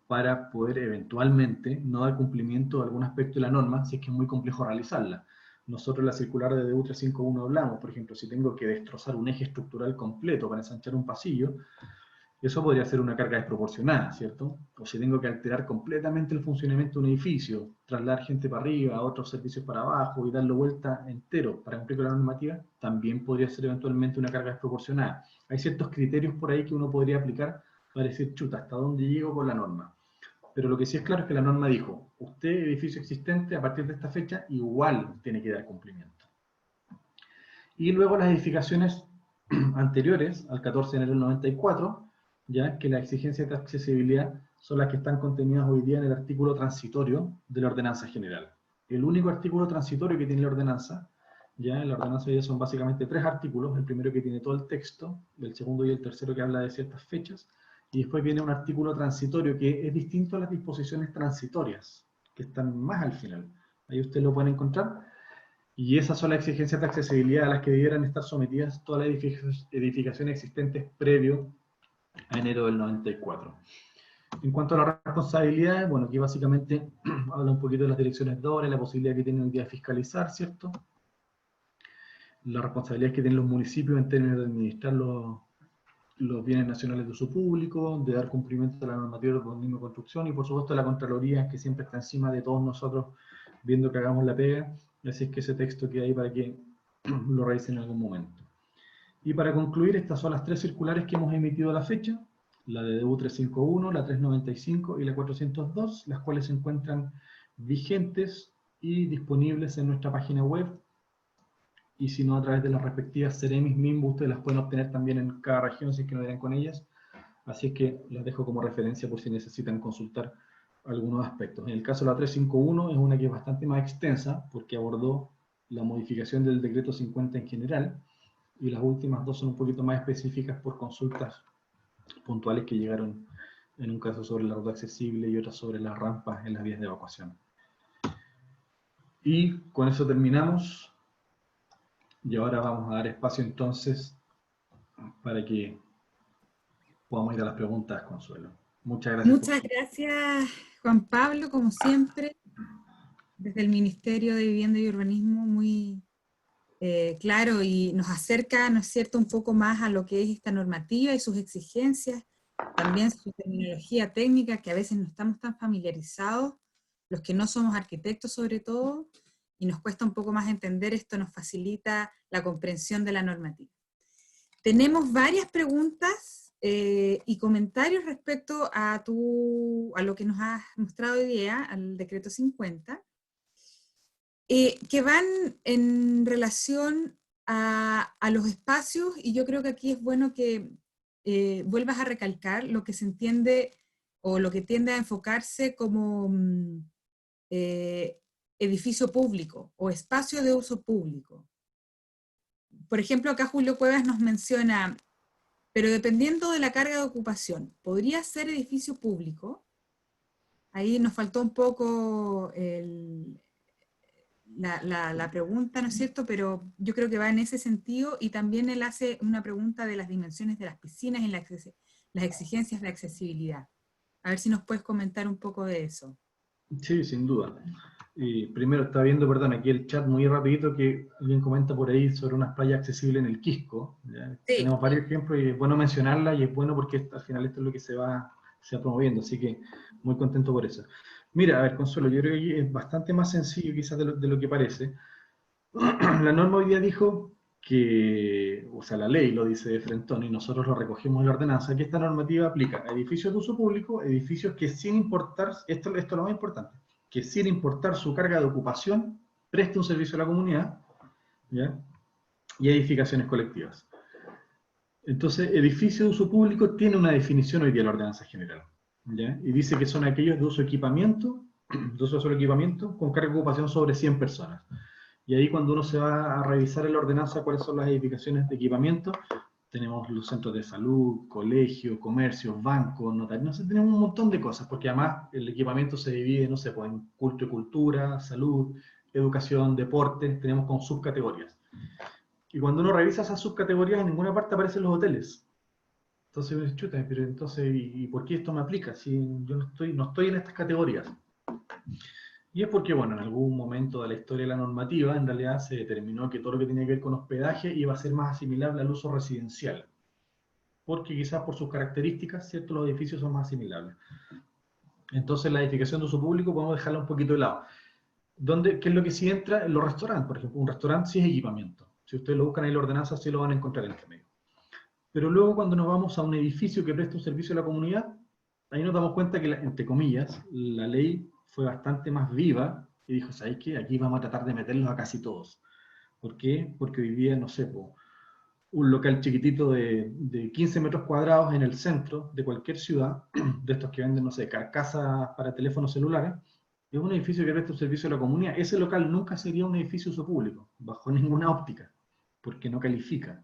para poder eventualmente no dar cumplimiento a algún aspecto de la norma, si es que es muy complejo realizarla. Nosotros en la circular de DU 351 hablamos, por ejemplo, si tengo que destrozar un eje estructural completo para ensanchar un pasillo, eso podría ser una carga desproporcionada, ¿cierto? O si tengo que alterar completamente el funcionamiento de un edificio, trasladar gente para arriba, otros servicios para abajo y darlo vuelta entero para cumplir con la normativa, también podría ser eventualmente una carga desproporcionada. Hay ciertos criterios por ahí que uno podría aplicar para decir, chuta, ¿hasta dónde llego con la norma? Pero lo que sí es claro es que la norma dijo, usted, edificio existente, a partir de esta fecha, igual tiene que dar cumplimiento. Y luego las edificaciones anteriores, al 14 de enero del 94, ya que las exigencias de accesibilidad son las que están contenidas hoy día en el artículo transitorio de la ordenanza general. El único artículo transitorio que tiene la ordenanza, ya en la ordenanza ya son básicamente 3 artículos, el primero que tiene todo el texto, el segundo y el tercero que habla de ciertas fechas, y después viene un artículo transitorio que es distinto a las disposiciones transitorias, que están más al final. Ahí usted lo puede encontrar. Y esas son las exigencias de accesibilidad a las que debieran estar sometidas todas las edificaciones existentes previo a enero del 94. En cuanto a las responsabilidades, bueno, aquí básicamente habla un poquito de las direcciones de obra, la posibilidad que tienen hoy día de fiscalizar, ¿cierto? Las responsabilidades que tienen los municipios en términos de administrar los bienes nacionales de uso público, de dar cumplimiento a la normativa de urbanismo y construcción, y por supuesto la Contraloría, que siempre está encima de todos nosotros, viendo que hagamos la pega. Así es que ese texto queda ahí para que lo revisen en algún momento. Y para concluir, estas son las 3 circulares que hemos emitido a la fecha, la de DU 351, la 395 y la 402, las cuales se encuentran vigentes y disponibles en nuestra página web, y si no a través de las respectivas Ceremis MIMBU, ustedes las pueden obtener también en cada región si es que no irán con ellas. Así es que las dejo como referencia por si necesitan consultar algunos aspectos. En el caso de la 351 es una que es bastante más extensa porque abordó la modificación del decreto 50 en general, y las últimas dos son un poquito más específicas por consultas puntuales que llegaron, en un caso sobre la ruta accesible y otra sobre las rampas en las vías de evacuación. Y con eso terminamos, y ahora vamos a dar espacio entonces para que podamos ir a las preguntas, Consuelo. Muchas gracias. Muchas gracias, Juan Pablo, como siempre, desde el Ministerio de Vivienda y Urbanismo, muy claro, y nos acerca, ¿no es cierto?, un poco más a lo que es esta normativa y sus exigencias, también su terminología técnica, que a veces no estamos tan familiarizados, los que no somos arquitectos sobre todo, y nos cuesta un poco más entender esto, nos facilita la comprensión de la normativa. Tenemos varias preguntas y comentarios respecto a lo que nos has mostrado hoy día, al decreto 50, que van en relación a los espacios, y yo creo que aquí es bueno que vuelvas a recalcar lo que se entiende o lo que tiende a enfocarse como edificio público o espacio de uso público. Por ejemplo, acá Julio Cuevas nos menciona, pero dependiendo de la carga de ocupación, ¿podría ser edificio público? Ahí nos faltó un poco la pregunta, ¿no es cierto? Pero yo creo que va en ese sentido, y también él hace una pregunta de las dimensiones de las piscinas y las exigencias de accesibilidad. A ver si nos puedes comentar un poco de eso. Sí, sin duda. Y primero está viendo, perdón, aquí el chat muy rapidito que alguien comenta por ahí sobre unas playas accesibles en el Quisco. ¿Ya? Sí. Tenemos varios ejemplos y es bueno mencionarla y es bueno porque al final esto es lo que se va promoviendo, así que muy contento por eso. Mira, a ver, Consuelo, yo creo que aquí es bastante más sencillo quizás de lo que parece. La norma hoy día dijo que, o sea, la ley lo dice de frentón y nosotros lo recogimos en la ordenanza, que esta normativa aplica a edificios de uso público, edificios que sin importar, esto es lo más importante, que sin importar su carga de ocupación, preste un servicio a la comunidad, ¿ya? Y edificaciones colectivas. Entonces, edificio de uso público tiene una definición hoy día en la ordenanza general, ¿ya? Y dice que son aquellos de uso equipamiento, de uso solo equipamiento, con carga de ocupación sobre 100 personas. Y ahí cuando uno se va a revisar en la ordenanza cuáles son las edificaciones de equipamiento, tenemos los centros de salud, colegios, comercios, bancos, notarios, no sé, tenemos un montón de cosas, porque además el equipamiento se divide, no sé, pues, en culto y cultura, salud, educación, deporte, tenemos como subcategorías. Y cuando uno revisa esas subcategorías, en ninguna parte aparecen los hoteles. Entonces me dice, chuta, pero entonces, ¿y por qué esto me aplica? Si yo no estoy en estas categorías. Y es porque, bueno, en algún momento de la historia de la normativa, en realidad se determinó que todo lo que tenía que ver con hospedaje iba a ser más asimilable al uso residencial. Porque quizás por sus características, ¿cierto?, los edificios son más asimilables. Entonces la edificación de uso público podemos dejarla un poquito de lado. ¿Qué es lo que sí entra? En los restaurantes, por ejemplo. Un restaurante sí es equipamiento. Si ustedes lo buscan ahí en la ordenanza, sí lo van a encontrar en este medio. Pero luego cuando nos vamos a un edificio que presta un servicio a la comunidad, ahí nos damos cuenta que, entre comillas, la ley fue bastante más viva y dijo, ¿sabéis qué? Aquí vamos a tratar de meterlos a casi todos. ¿Por qué? Porque hoy día, no sé, un local chiquitito de 15 metros cuadrados en el centro de cualquier ciudad, de estos que venden, no sé, carcasas para teléfonos celulares, es un edificio que presta un servicio a la comunidad. Ese local nunca sería un edificio de uso público, bajo ninguna óptica, porque no califica.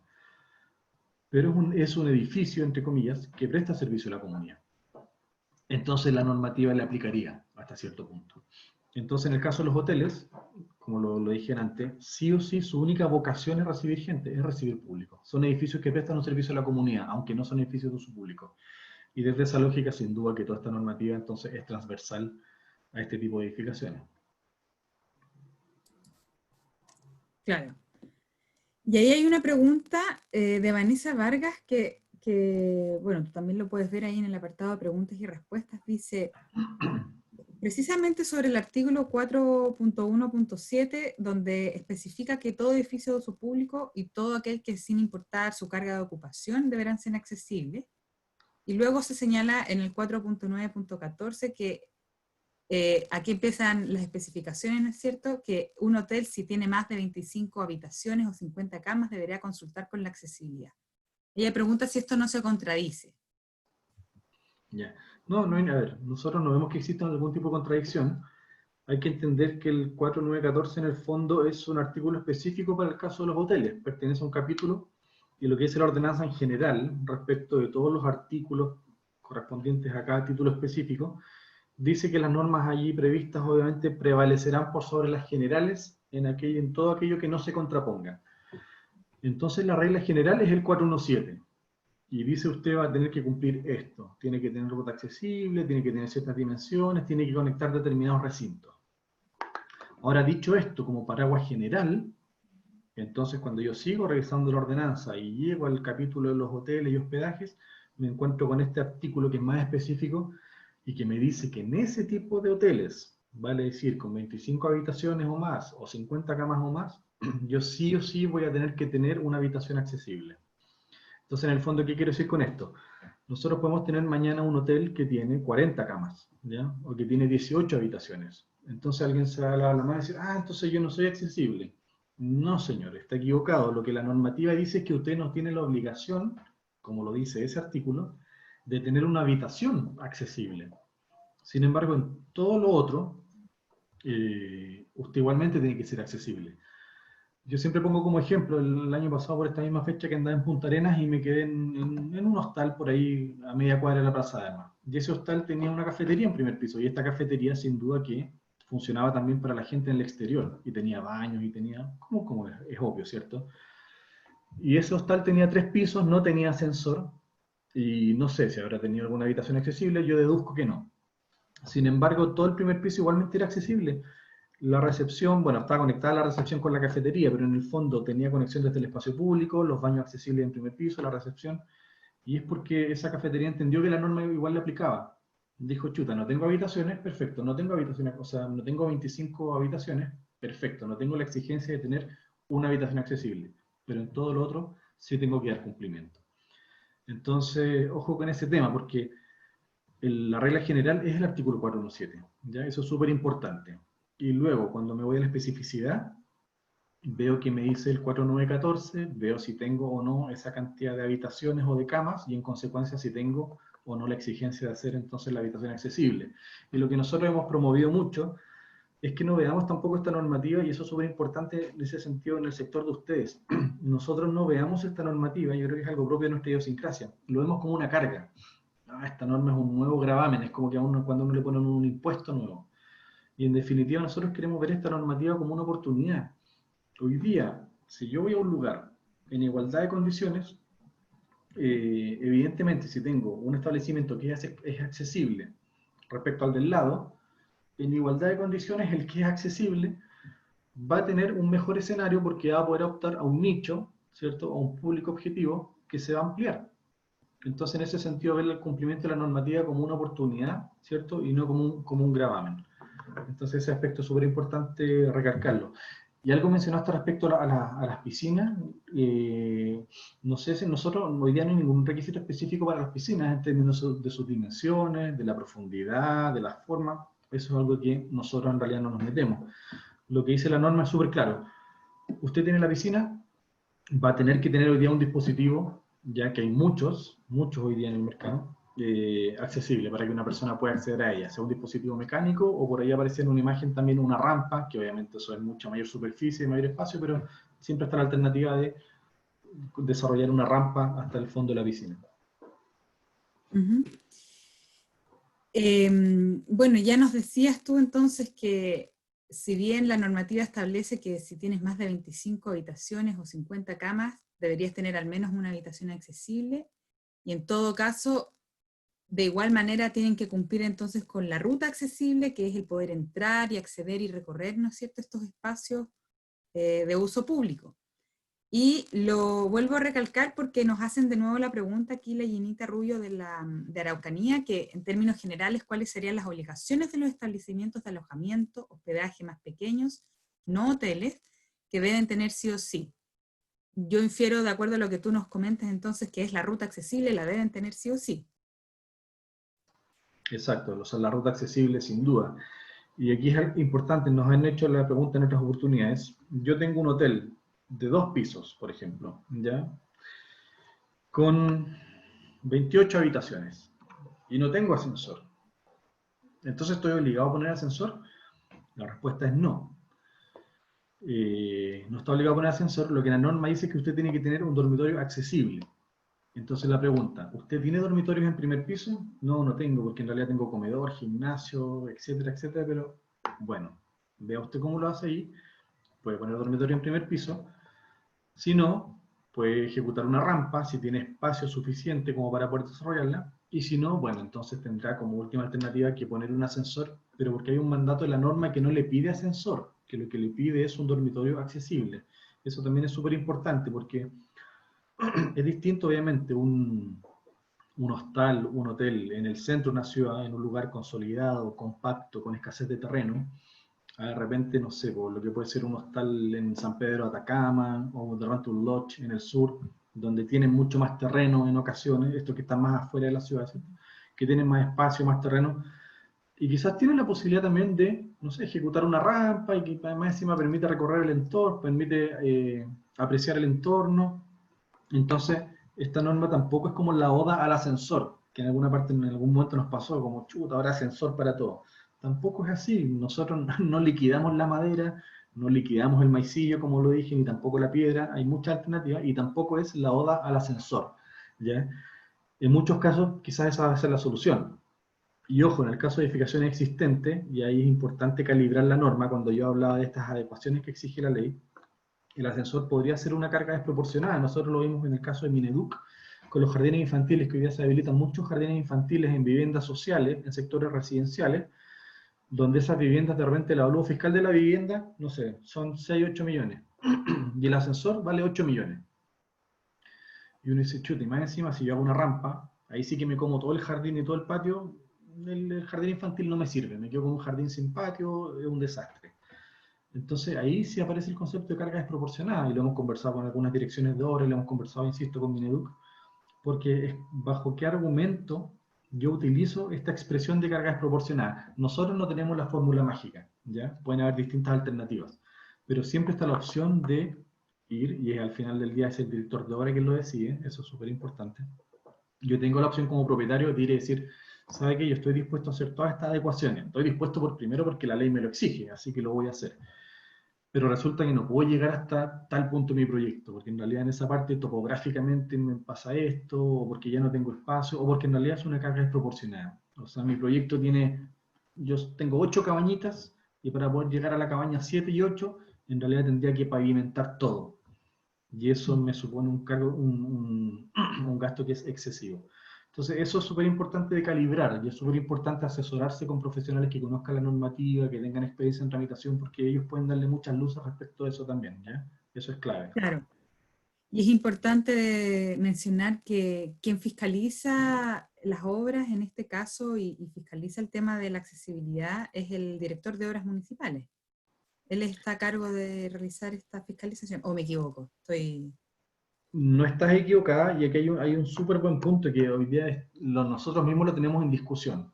Pero es un edificio, entre comillas, que presta servicio a la comunidad. Entonces la normativa le aplicaría hasta cierto punto. Entonces en el caso de los hoteles, como lo dije antes, sí o sí su única vocación es recibir gente, es recibir público. Son edificios que prestan un servicio a la comunidad, aunque no son edificios de uso público. Y desde esa lógica, sin duda que toda esta normativa entonces es transversal a este tipo de edificaciones. Claro. Y ahí hay una pregunta de Vanessa Vargas que, bueno, tú también lo puedes ver ahí en el apartado de preguntas y respuestas. Dice, precisamente sobre el artículo 4.1.7, donde especifica que todo edificio de uso público y todo aquel que sin importar su carga de ocupación deberán ser accesibles. Y luego se señala en el 4.9.14 que aquí empiezan las especificaciones, ¿no es cierto? Que un hotel, si tiene más de 25 habitaciones o 50 camas, debería consultar con la accesibilidad. Ella pregunta si esto no se contradice. Ya. No, no hay, a ver, nosotros no vemos que exista algún tipo de contradicción. Hay que entender que el 4914 en el fondo es un artículo específico para el caso de los hoteles. Pertenece a un capítulo y lo que es la ordenanza en general, respecto de todos los artículos correspondientes a cada título específico, dice que las normas allí previstas obviamente prevalecerán por sobre las generales en todo aquello que no se contraponga. Entonces la regla general es el 417. Y dice usted va a tener que cumplir esto. Tiene que tener ruta accesible, tiene que tener ciertas dimensiones, tiene que conectar determinados recintos. Ahora, dicho esto como paraguas general, entonces cuando yo sigo revisando la ordenanza y llego al capítulo de los hoteles y hospedajes, me encuentro con este artículo que es más específico y que me dice que en ese tipo de hoteles, vale decir, con 25 habitaciones o más, o 50 camas o más, yo sí o sí voy a tener que tener una habitación accesible. Entonces, en el fondo, ¿qué quiero decir con esto? Nosotros podemos tener mañana un hotel que tiene 40 camas, ¿ya? O que tiene 18 habitaciones. Entonces alguien se va a lavar la mano y dice, entonces yo no soy accesible. No, señor, está equivocado. Lo que la normativa dice es que usted no tiene la obligación como lo dice ese artículo, de tener una habitación accesible. Sin embargo, en todo lo otro, usted igualmente tiene que ser accesible. Yo siempre pongo como ejemplo, el año pasado por esta misma fecha que andaba en Punta Arenas y me quedé en un hostal por ahí a media cuadra de la Plaza de Armas. Y ese hostal tenía una cafetería en primer piso, y esta cafetería sin duda que funcionaba también para la gente en el exterior, y tenía baños, y tenía, como es obvio, ¿cierto? Y ese hostal tenía 3 pisos, no tenía ascensor, y no sé si habrá tenido alguna habitación accesible, yo deduzco que no. Sin embargo, todo el primer piso igualmente era accesible. La recepción, bueno, estaba conectada la recepción con la cafetería, pero en el fondo tenía conexión desde el espacio público, los baños accesibles en primer piso, la recepción, y es porque esa cafetería entendió que la norma igual le aplicaba. Dijo, chuta, no tengo habitaciones, perfecto, no tengo habitaciones, o sea, no tengo 25 habitaciones, perfecto, no tengo la exigencia de tener una habitación accesible, pero en todo lo otro sí tengo que dar cumplimiento. Entonces, ojo con ese tema, porque la regla general es el artículo 417, ¿ya? Eso es súper importante. Y luego, cuando me voy a la especificidad, veo que me dice el 4914, veo si tengo o no esa cantidad de habitaciones o de camas, y en consecuencia si tengo o no la exigencia de hacer entonces la habitación accesible. Y lo que nosotros hemos promovido mucho es que no veamos tampoco esta normativa, y eso es súper importante en ese sentido en el sector de ustedes. Nosotros no veamos esta normativa, yo creo que es algo propio de nuestra idiosincrasia, lo vemos como una carga. Esta norma es un nuevo gravamen, es como que a uno cuando uno le ponen un impuesto nuevo. Y en definitiva nosotros queremos ver esta normativa como una oportunidad. Hoy día, si yo voy a un lugar en igualdad de condiciones, evidentemente si tengo un establecimiento que es accesible respecto al del lado, en igualdad de condiciones el que es accesible va a tener un mejor escenario porque va a poder optar a un nicho, ¿cierto? A un público objetivo que se va a ampliar. Entonces, en ese sentido, ver el cumplimiento de la normativa como una oportunidad, ¿cierto? Y no como un gravamen. Entonces, ese aspecto es súper importante recalcarlo. Y algo mencionaste respecto a las piscinas. No sé si nosotros, hoy día no hay ningún requisito específico para las piscinas en términos de sus dimensiones, de la profundidad, de la forma. Eso es algo que nosotros en realidad no nos metemos. Lo que dice la norma es súper claro. Usted tiene la piscina, va a tener que tener hoy día un dispositivo, ya que hay muchos hoy día en el mercado, accesible para que una persona pueda acceder a ella, sea un dispositivo mecánico o por ahí aparece en una imagen también una rampa, que obviamente eso es mucha mayor superficie, mayor espacio, pero siempre está la alternativa de desarrollar una rampa hasta el fondo de la piscina. Bueno, ya nos decías tú entonces que si bien la normativa establece que si tienes más de 25 habitaciones o 50 camas, deberías tener al menos una habitación accesible, y en todo caso, de igual manera tienen que cumplir entonces con la ruta accesible, que es el poder entrar y acceder y recorrer, ¿no es cierto?, estos espacios de uso público. Y lo vuelvo a recalcar porque nos hacen de nuevo la pregunta aquí la Ginita Rubio de Araucanía, que en términos generales, ¿cuáles serían las obligaciones de los establecimientos de alojamiento, hospedaje más pequeños, no hoteles, que deben tener sí o sí? Yo infiero, de acuerdo a lo que tú nos comentas entonces, que es la ruta accesible, la deben tener sí o sí. Exacto, o sea, la ruta accesible sin duda. Y aquí es importante, nos han hecho la pregunta en otras oportunidades. Yo tengo un hotel de 2 pisos, por ejemplo, ¿ya? Con 28 habitaciones y no tengo ascensor. Entonces, ¿estoy obligado a poner ascensor? La respuesta es no. No está obligado a poner ascensor. Lo que la norma dice es que usted tiene que tener un dormitorio accesible. Entonces la pregunta, ¿usted tiene dormitorios en primer piso? No, no tengo, porque en realidad tengo comedor, gimnasio, etcétera, etcétera, pero bueno, vea usted cómo lo hace ahí. Puede poner dormitorio en primer piso. Si no, puede ejecutar una rampa si tiene espacio suficiente como para poder desarrollarla. Y si no, bueno, entonces tendrá como última alternativa que poner un ascensor, pero porque hay un mandato de la norma que no le pide ascensor, que lo que le pide es un dormitorio accesible. Eso también es súper importante porque es distinto, obviamente, un hostal, un hotel en el centro de una ciudad, en un lugar consolidado, compacto, con escasez de terreno, de repente, no sé, por lo que puede ser un hostal en San Pedro de Atacama, o de repente un lodge en el sur, donde tienen mucho más terreno en ocasiones, estos que están más afuera de la ciudad, ¿sí?, que tienen más espacio, más terreno, y quizás tienen la posibilidad también de, no sé, ejecutar una rampa, y que además encima permite recorrer el entorno, permite apreciar el entorno. Entonces, esta norma tampoco es como la oda al ascensor, que en alguna parte, en algún momento nos pasó, como chuta, ahora ascensor para todo. Tampoco es así. Nosotros no liquidamos la madera, no liquidamos el maicillo, como lo dije, ni tampoco la piedra. Hay muchas alternativas y tampoco es la oda al ascensor, ¿ya? En muchos casos, quizás esa va a ser la solución. Y ojo, en el caso de edificaciones existentes, y ahí es importante calibrar la norma, cuando yo hablaba de estas adecuaciones que exige la ley, el ascensor podría ser una carga desproporcionada. Nosotros lo vimos en el caso de Mineduc, con los jardines infantiles, que hoy día se habilitan muchos jardines infantiles en viviendas sociales, en sectores residenciales, donde esas viviendas, de repente, el avalúo fiscal de la vivienda, no sé, son 6, 8 millones, y el ascensor vale 8 millones. Y uno dice, chuta, y más encima, si yo hago una rampa, ahí sí que me como todo el jardín y todo el patio, el jardín infantil no me sirve, me quedo con un jardín sin patio, es un desastre. Entonces ahí sí aparece el concepto de carga desproporcionada, y lo hemos conversado con algunas direcciones de obra, y lo hemos conversado, insisto, con Mineduc, porque es bajo qué argumento yo utilizo esta expresión de carga desproporcionada. Nosotros no tenemos la fórmula mágica, ¿ya? Pueden haber distintas alternativas, pero siempre está la opción de ir, y al final del día es el director de obra quien lo decide, eso es súper importante. Yo tengo la opción como propietario de ir y decir, ¿sabe qué? Yo estoy dispuesto a hacer todas estas adecuaciones. Estoy dispuesto primero porque la ley me lo exige, así que lo voy a hacer. Pero resulta que no puedo llegar hasta tal punto de mi proyecto, porque en realidad en esa parte topográficamente me pasa esto, o porque ya no tengo espacio, o porque en realidad es una carga desproporcionada. O sea, mi proyecto tiene, yo tengo 8 cabañitas, y para poder llegar a la cabaña 7 y 8, en realidad tendría que pavimentar todo. Y eso me supone un, cargo, un gasto que es excesivo. Entonces, eso es súper importante de calibrar, y es súper importante asesorarse con profesionales que conozcan la normativa, que tengan experiencia en tramitación, porque ellos pueden darle muchas luces respecto a eso también, ¿ya? Eso es clave. Claro. Y es importante mencionar que quien fiscaliza las obras en este caso y fiscaliza el tema de la accesibilidad es el director de obras municipales. Él está a cargo de realizar esta fiscalización. ¿O me equivoco? Estoy... No estás equivocada, y aquí hay un súper buen punto que hoy día nosotros mismos lo tenemos en discusión.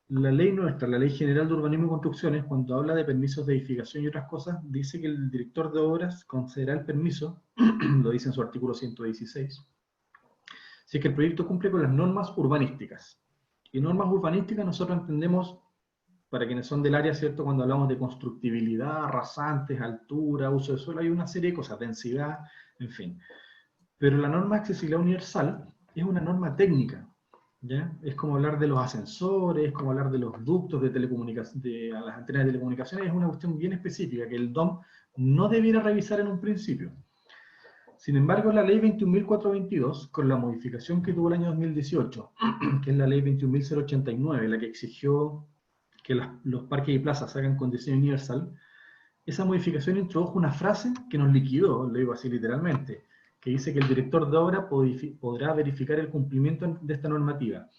La ley nuestra, la Ley General de Urbanismo y Construcciones, cuando habla de permisos de edificación y otras cosas, dice que el director de obras concederá el permiso, lo dice en su artículo 116, si es que el proyecto cumple con las normas urbanísticas. Y normas urbanísticas nosotros entendemos, para quienes son del área, ¿cierto? Cuando hablamos de constructibilidad, rasantes, altura, uso de suelo, hay una serie de cosas, densidad, en fin. Pero la norma de accesibilidad universal es una norma técnica, ¿ya? Es como hablar de los ascensores, es como hablar de los ductos de telecomunicación, de las antenas de telecomunicaciones, es una cuestión bien específica que el DOM no debiera revisar en un principio. Sin embargo, la ley 21.422, con la modificación que tuvo el año 2018, que es la ley 21.089, la que exigió que los parques y plazas se hagan con diseño universal, esa modificación introdujo una frase que nos liquidó, lo digo así literalmente, que dice que el director de obra podrá verificar el cumplimiento de esta normativa,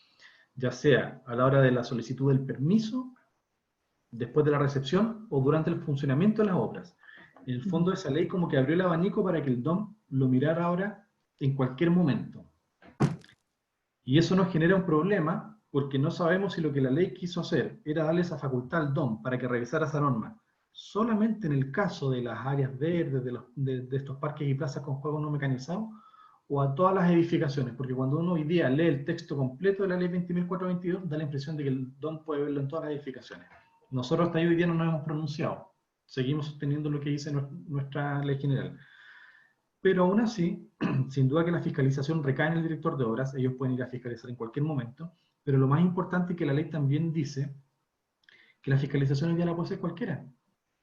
ya sea a la hora de la solicitud del permiso, después de la recepción o durante el funcionamiento de las obras. En el fondo, esa ley como que abrió el abanico para que el DOM lo mirara ahora en cualquier momento. Y eso nos genera un problema porque no sabemos si lo que la ley quiso hacer era darle esa facultad al DOM para que revisara esa norma solamente en el caso de las áreas verdes, de estos parques y plazas con juegos no mecanizados, o a todas las edificaciones, porque cuando uno hoy día lee el texto completo de la ley 20.422, da la impresión de que el DOM puede verlo en todas las edificaciones. Nosotros hasta hoy día no nos hemos pronunciado, seguimos sosteniendo lo que dice nuestra ley general. Pero aún así, sin duda que la fiscalización recae en el director de obras, ellos pueden ir a fiscalizar en cualquier momento, pero lo más importante es que la ley también dice que la fiscalización hoy día la puede hacer cualquiera.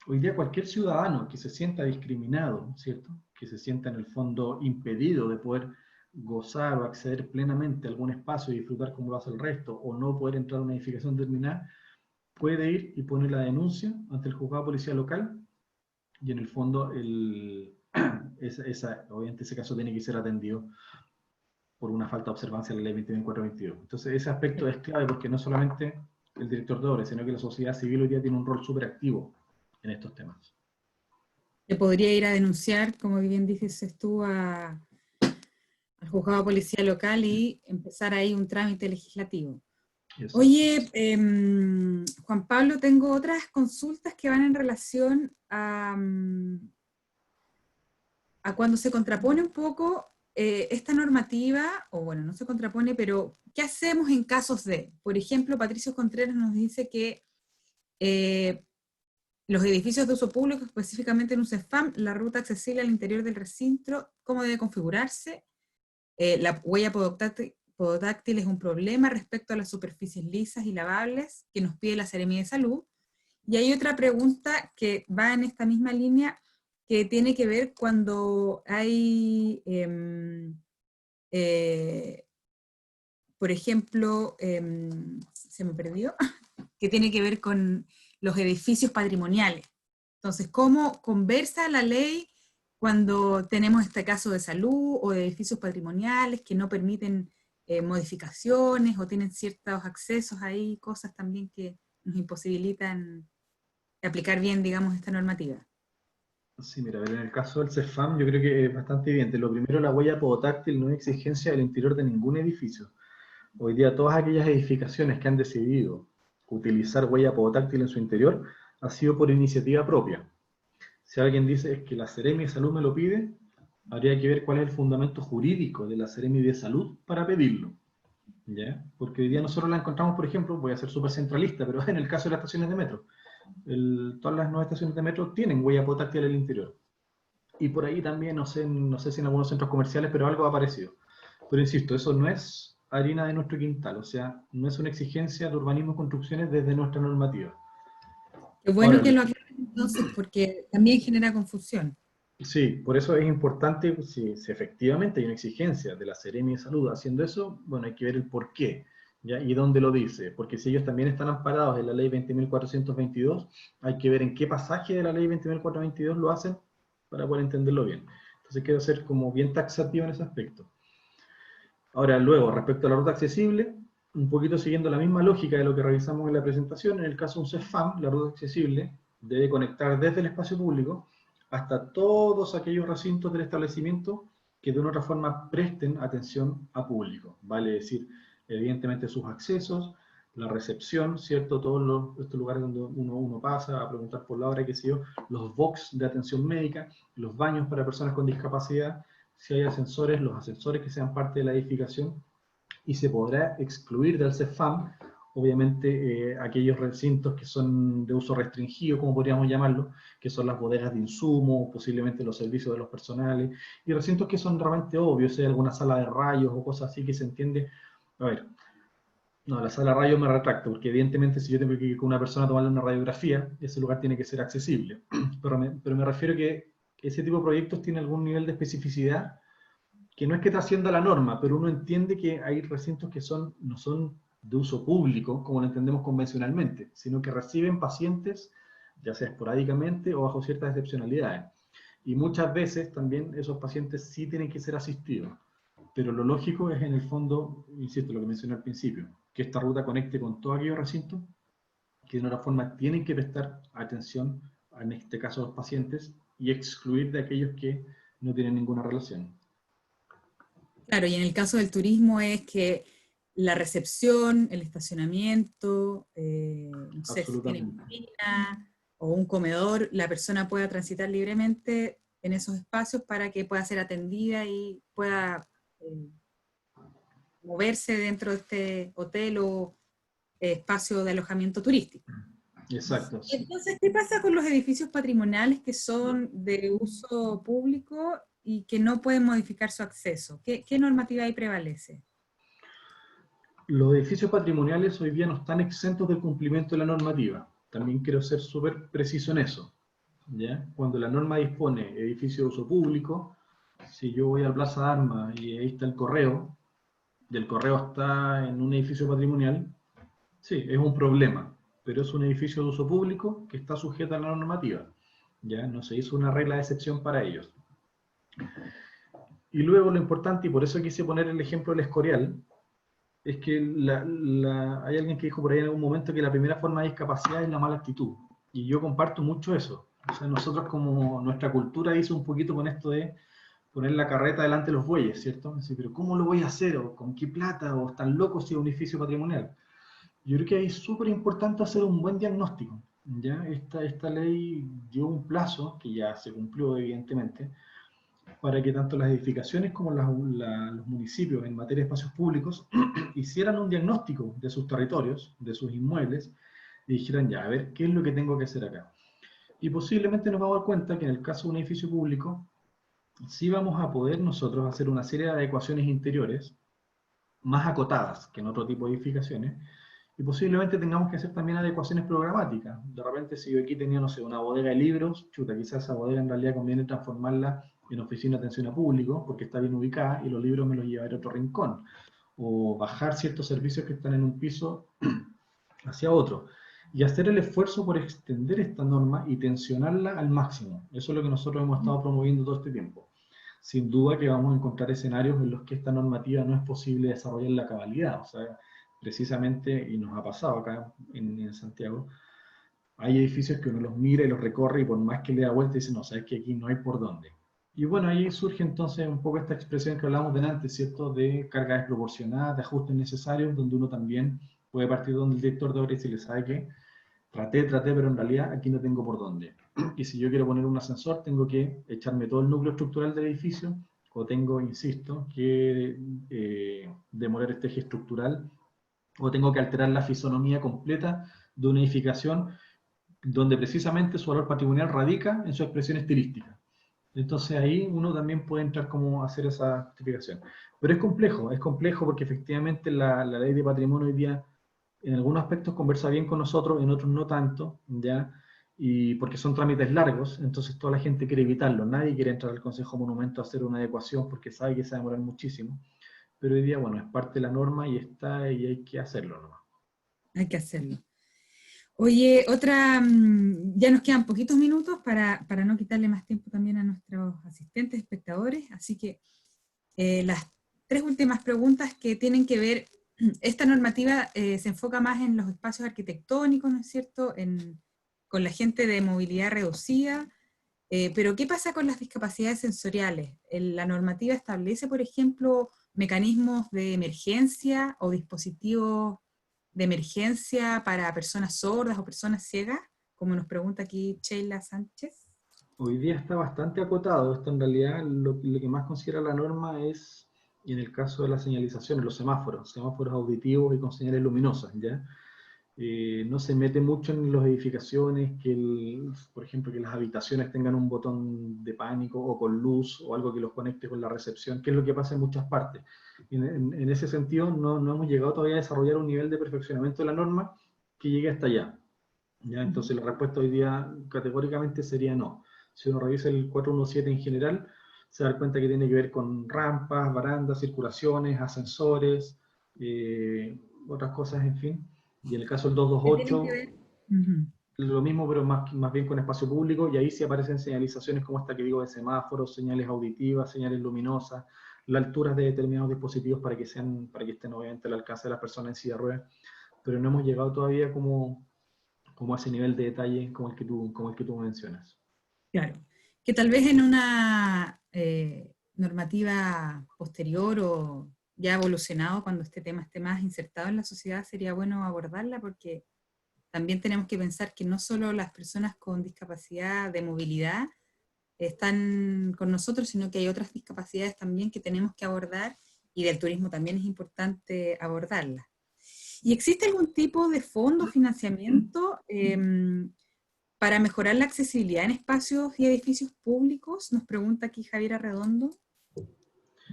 Hoy día cualquier ciudadano que se sienta discriminado, ¿cierto? Que se sienta en el fondo impedido de poder gozar o acceder plenamente a algún espacio y disfrutar como lo hace el resto, o no poder entrar a una edificación determinada, puede ir y poner la denuncia ante el juzgado de policía local, y en el fondo obviamente ese caso tiene que ser atendido por una falta de observancia de la ley 2422. Entonces ese aspecto es clave porque no solamente el director de obras, sino que la sociedad civil hoy día tiene un rol súper activo en estos temas. Se podría ir a denunciar, como bien dices tú, al juzgado de policía local y empezar ahí un trámite legislativo. Exacto. Oye, Juan Pablo, tengo otras consultas que van en relación a cuando se contrapone un poco esta normativa, o bueno, no se contrapone, pero ¿qué hacemos en casos de? Por ejemplo, Patricio Contreras nos dice que los edificios de uso público, específicamente en un CEFAM, la ruta accesible al interior del recinto, ¿cómo debe configurarse? La huella podotáctil es un problema respecto a las superficies lisas y lavables que nos pide la Seremía de Salud. Y hay otra pregunta que va en esta misma línea, que tiene que ver cuando hay, por ejemplo, se me perdió, que tiene que ver con los edificios patrimoniales. Entonces, ¿cómo conversa la ley cuando tenemos este caso de salud o de edificios patrimoniales que no permiten modificaciones o tienen ciertos accesos ahí, cosas también que nos imposibilitan aplicar bien, digamos, esta normativa? Sí, mira, a ver, en el caso del CEFAM yo creo que es bastante evidente. Lo primero, la huella podotáctil no es exigencia del interior de ningún edificio. Hoy día todas aquellas edificaciones que han decidido utilizar huella podotáctil en su interior ha sido por iniciativa propia. Si alguien dice es que la Seremi de Salud me lo pide, habría que ver cuál es el fundamento jurídico de la Seremi de Salud para pedirlo. ¿Ya? Porque hoy día nosotros la encontramos, por ejemplo, voy a ser súper centralista, pero en el caso de las estaciones de metro. Todas las nuevas estaciones de metro tienen huella podotáctil en el interior. Y por ahí también, no sé si en algunos centros comerciales, pero algo ha aparecido. Pero insisto, eso no es harina de nuestro quintal, o sea, no es una exigencia de urbanismo y construcciones desde nuestra normativa. Qué bueno Ahora, que lo aclaren entonces, porque también genera confusión. sí, por eso es importante, si efectivamente hay una exigencia de la Seremi de Salud haciendo eso, bueno, hay que ver el por qué, ¿ya? Y dónde lo dice, porque si ellos también están amparados en la ley 20.422, hay que ver en qué pasaje de la ley 20.422 lo hacen para poder entenderlo bien. Entonces quiero ser como bien taxativo en ese aspecto. Ahora, luego, respecto a la ruta accesible, un poquito siguiendo la misma lógica de lo que revisamos en la presentación, en el caso de un CEFAM, la ruta accesible debe conectar desde el espacio público hasta todos aquellos recintos del establecimiento que de una u otra forma presten atención a público. Vale decir, evidentemente sus accesos, la recepción, ¿cierto? Todos estos lugares donde uno pasa a preguntar por la hora, qué sé yo, los box de atención médica, los baños para personas con discapacidad, si hay ascensores, los ascensores que sean parte de la edificación, y se podrá excluir del CEFAM, obviamente, aquellos recintos que son de uso restringido, como podríamos llamarlo, que son las bodegas de insumos, posiblemente los servicios de los personales, y recintos que son realmente obvios, hay alguna sala de rayos o cosas así que se entiende. A ver, no, la sala de rayos me retracto, porque evidentemente si yo tengo que ir con una persona a tomarle una radiografía, ese lugar tiene que ser accesible. Pero me refiero que ese tipo de proyectos tiene algún nivel de especificidad que no es que trascienda la norma, pero uno entiende que hay recintos que no son de uso público, como lo entendemos convencionalmente, sino que reciben pacientes, ya sea esporádicamente o bajo ciertas excepcionalidades. Y muchas veces también esos pacientes sí tienen que ser asistidos. Pero lo lógico es en el fondo, insisto, lo que mencioné al principio, que esta ruta conecte con todos aquellos recintos que de una forma tienen que prestar atención, en este caso a los pacientes, y excluir de aquellos que no tienen ninguna relación. Claro, y en el caso del turismo es que la recepción, el estacionamiento, no sé, si tiene Absolutamente. piscina o un comedor, la persona pueda transitar libremente en esos espacios para que pueda ser atendida y pueda moverse dentro de este hotel o espacio de alojamiento turístico. Exacto. Entonces, ¿qué pasa con los edificios patrimoniales que son de uso público y que no pueden modificar su acceso? ¿Qué normativa ahí prevalece? Los edificios patrimoniales hoy día no están exentos del cumplimiento de la normativa. También quiero ser súper preciso en eso. ¿Ya? Cuando la norma dispone edificio de uso público, si yo voy a Plaza de Armas y ahí está el correo, y el correo está en un edificio patrimonial, sí, es un problema, pero es un edificio de uso público que está sujeto a la normativa. ¿Ya? No se hizo una regla de excepción para ellos. Y luego lo importante, y por eso quise poner el ejemplo del Escorial, es que hay alguien que dijo por ahí en algún momento que la primera forma de discapacidad es la mala actitud. Y yo comparto mucho eso. O sea, nosotros como nuestra cultura hizo un poquito con esto de poner la carreta delante de los bueyes, ¿cierto? Así, pero ¿cómo lo voy a hacer? ¿O con qué plata? ¿O están locos si es un edificio patrimonial? Yo creo que ahí es súper importante hacer un buen diagnóstico. ¿Ya? Esta ley dio un plazo, que ya se cumplió evidentemente, para que tanto las edificaciones como los municipios en materia de espacios públicos hicieran un diagnóstico de sus territorios, de sus inmuebles, y dijeran, ya, a ver, ¿qué es lo que tengo que hacer acá? Y posiblemente nos vamos a dar cuenta que en el caso de un edificio público, sí vamos a poder nosotros hacer una serie de adecuaciones interiores, más acotadas que en otro tipo de edificaciones, y posiblemente tengamos que hacer también adecuaciones programáticas. De repente, si yo aquí tenía, no sé, una bodega de libros, chuta, quizás esa bodega en realidad conviene transformarla en oficina de atención a público, porque está bien ubicada, y los libros me los llevaré a otro rincón. O bajar ciertos servicios que están en un piso hacia otro. Y hacer el esfuerzo por extender esta norma y tensionarla al máximo. Eso es lo que nosotros hemos estado promoviendo todo este tiempo. Sin duda que vamos a encontrar escenarios en los que esta normativa no es posible desarrollar la cabalidad. O sea, precisamente, y nos ha pasado acá en Santiago, hay edificios que uno los mira y los recorre y por más que le da vuelta dice, no, sabes que aquí no hay por dónde. Y bueno, ahí surge entonces un poco esta expresión que hablamos delante, ¿cierto? De carga desproporcionada, de ajustes necesarios, donde uno también puede partir donde el director de obra y decirle, ¿sabe qué? Traté, pero en realidad aquí no tengo por dónde. Y si yo quiero poner un ascensor, tengo que echarme todo el núcleo estructural del edificio, o tengo, insisto, que demoler este eje estructural, o tengo que alterar la fisonomía completa de una edificación donde precisamente su valor patrimonial radica en su expresión estilística. Entonces ahí uno también puede entrar como a hacer esa justificación. Pero es complejo porque efectivamente la ley de patrimonio hoy día en algunos aspectos conversa bien con nosotros, en otros no tanto, ¿ya? Y porque son trámites largos, entonces toda la gente quiere evitarlo. Nadie quiere entrar al Consejo Monumento a hacer una adecuación porque sabe que se va a demorar muchísimo. Pero hoy día, bueno, es parte de la norma y está y hay que hacerlo nomás. Hay que hacerlo. Oye, ya nos quedan poquitos minutos para no quitarle más tiempo también a nuestros asistentes, espectadores, así que las tres últimas preguntas que tienen que ver, esta normativa se enfoca más en los espacios arquitectónicos, ¿no es cierto?, con la gente de movilidad reducida, pero ¿qué pasa con las discapacidades sensoriales? ¿La normativa establece, por ejemplo, mecanismos de emergencia o dispositivos de emergencia para personas sordas o personas ciegas? Como nos pregunta aquí Sheila Sánchez. Hoy día está bastante acotado. Esto en realidad lo que más considera la norma es, en el caso de las señalizaciones, los semáforos auditivos y con señales luminosas, ¿ya? No se mete mucho en las edificaciones, por ejemplo, que las habitaciones tengan un botón de pánico o con luz o algo que los conecte con la recepción, que es lo que pasa en muchas partes. En ese sentido, no hemos llegado todavía a desarrollar un nivel de perfeccionamiento de la norma que llegue hasta allá. ¿Ya? Entonces la respuesta hoy día categóricamente sería no. Si uno revisa el 417 en general, se da cuenta que tiene que ver con rampas, barandas, circulaciones, ascensores, otras cosas, en fin. Y en el caso del ¿Qué tienen que 228, ver? Uh-huh. lo mismo, pero más bien con espacio público, y ahí sí aparecen señalizaciones como esta que digo de semáforos, señales auditivas, señales luminosas, la altura de determinados dispositivos para que estén obviamente al alcance de las personas en silla de ruedas, pero no hemos llegado todavía como a ese nivel de detalle como el que tú mencionas. Claro, que tal vez en una normativa posterior o ya evolucionado, cuando este tema esté más insertado en la sociedad, sería bueno abordarla porque también tenemos que pensar que no solo las personas con discapacidad de movilidad están con nosotros, sino que hay otras discapacidades también que tenemos que abordar y del turismo también es importante abordarla. ¿Y existe algún tipo de fondo, financiamiento para mejorar la accesibilidad en espacios y edificios públicos? Nos pregunta aquí Javier Arredondo.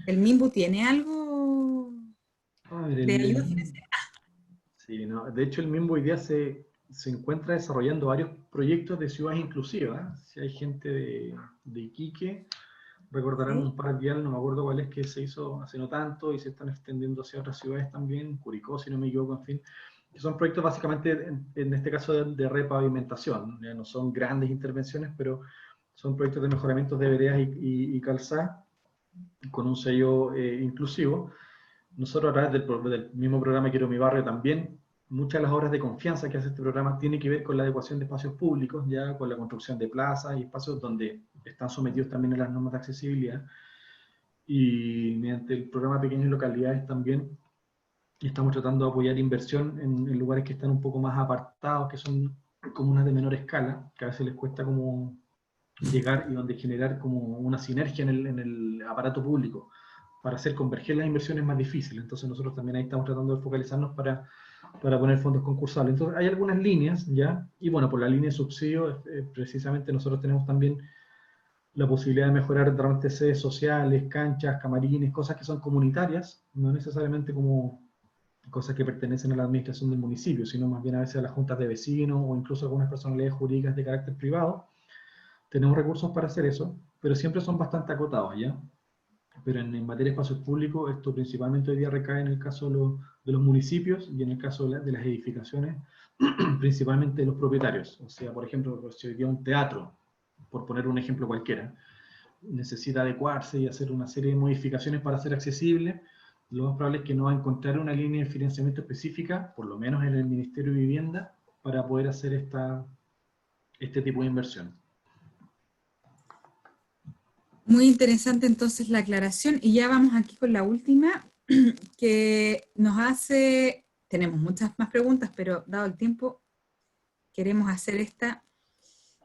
¿El MIMBU tiene algo A ver, de ayuda financiera? sí, no, de hecho el mismo hoy día se encuentra desarrollando varios proyectos de ciudades inclusivas. Si hay gente de Iquique, recordarán ¿Sí? un par vial, no me acuerdo cuál es, que se hizo hace no tanto y se están extendiendo hacia otras ciudades también, Curicó, si no me equivoco, en fin. Que son proyectos básicamente, en este caso, de repavimentación. Ya no son grandes intervenciones, pero son proyectos de mejoramiento de veredas y calzadas con un sello inclusivo. Nosotros a través del mismo programa Quiero mi barrio también, muchas de las obras de confianza que hace este programa tienen que ver con la adecuación de espacios públicos, ya con la construcción de plazas y espacios donde están sometidos también a las normas de accesibilidad. Y mediante el programa Pequeñas Localidades también estamos tratando de apoyar inversión en lugares que están un poco más apartados, que son comunas de menor escala, que a veces les cuesta como llegar y donde generar como una sinergia en el aparato público para hacer converger las inversiones más difíciles. Entonces nosotros también ahí estamos tratando de focalizarnos para poner fondos concursables. Entonces hay algunas líneas ya, y bueno, por la línea de subsidio, precisamente nosotros tenemos también la posibilidad de mejorar realmente sedes sociales, canchas, camarines, cosas que son comunitarias, no necesariamente como cosas que pertenecen a la administración del municipio, sino más bien a veces a las juntas de vecinos o incluso algunas personalidades jurídicas de carácter privado. Tenemos recursos para hacer eso, pero siempre son bastante acotados, ¿ya? Pero en materia de espacios públicos, esto principalmente hoy día recae en el caso de los municipios y en el caso de las edificaciones, principalmente de los propietarios. O sea, por ejemplo, si hoy día un teatro, por poner un ejemplo cualquiera, necesita adecuarse y hacer una serie de modificaciones para ser accesible, lo más probable es que no va a encontrar una línea de financiamiento específica, por lo menos en el Ministerio de Vivienda, para poder hacer este tipo de inversión. Muy interesante entonces la aclaración, y ya vamos aquí con la última, que nos hace, tenemos muchas más preguntas, pero dado el tiempo, queremos hacer esta.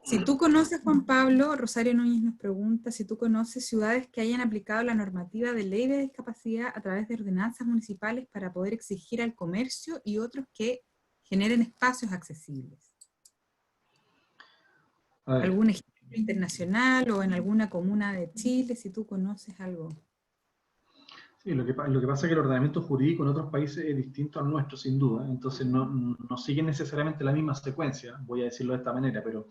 Si tú conoces, Juan Pablo, Rosario Núñez nos pregunta, si tú conoces ciudades que hayan aplicado la normativa de ley de discapacidad a través de ordenanzas municipales para poder exigir al comercio y otros que generen espacios accesibles. ¿Algún ejemplo internacional o en alguna comuna de Chile, si tú conoces algo? Sí, lo que pasa es que el ordenamiento jurídico en otros países es distinto al nuestro, sin duda, entonces no siguen necesariamente la misma secuencia, voy a decirlo de esta manera, pero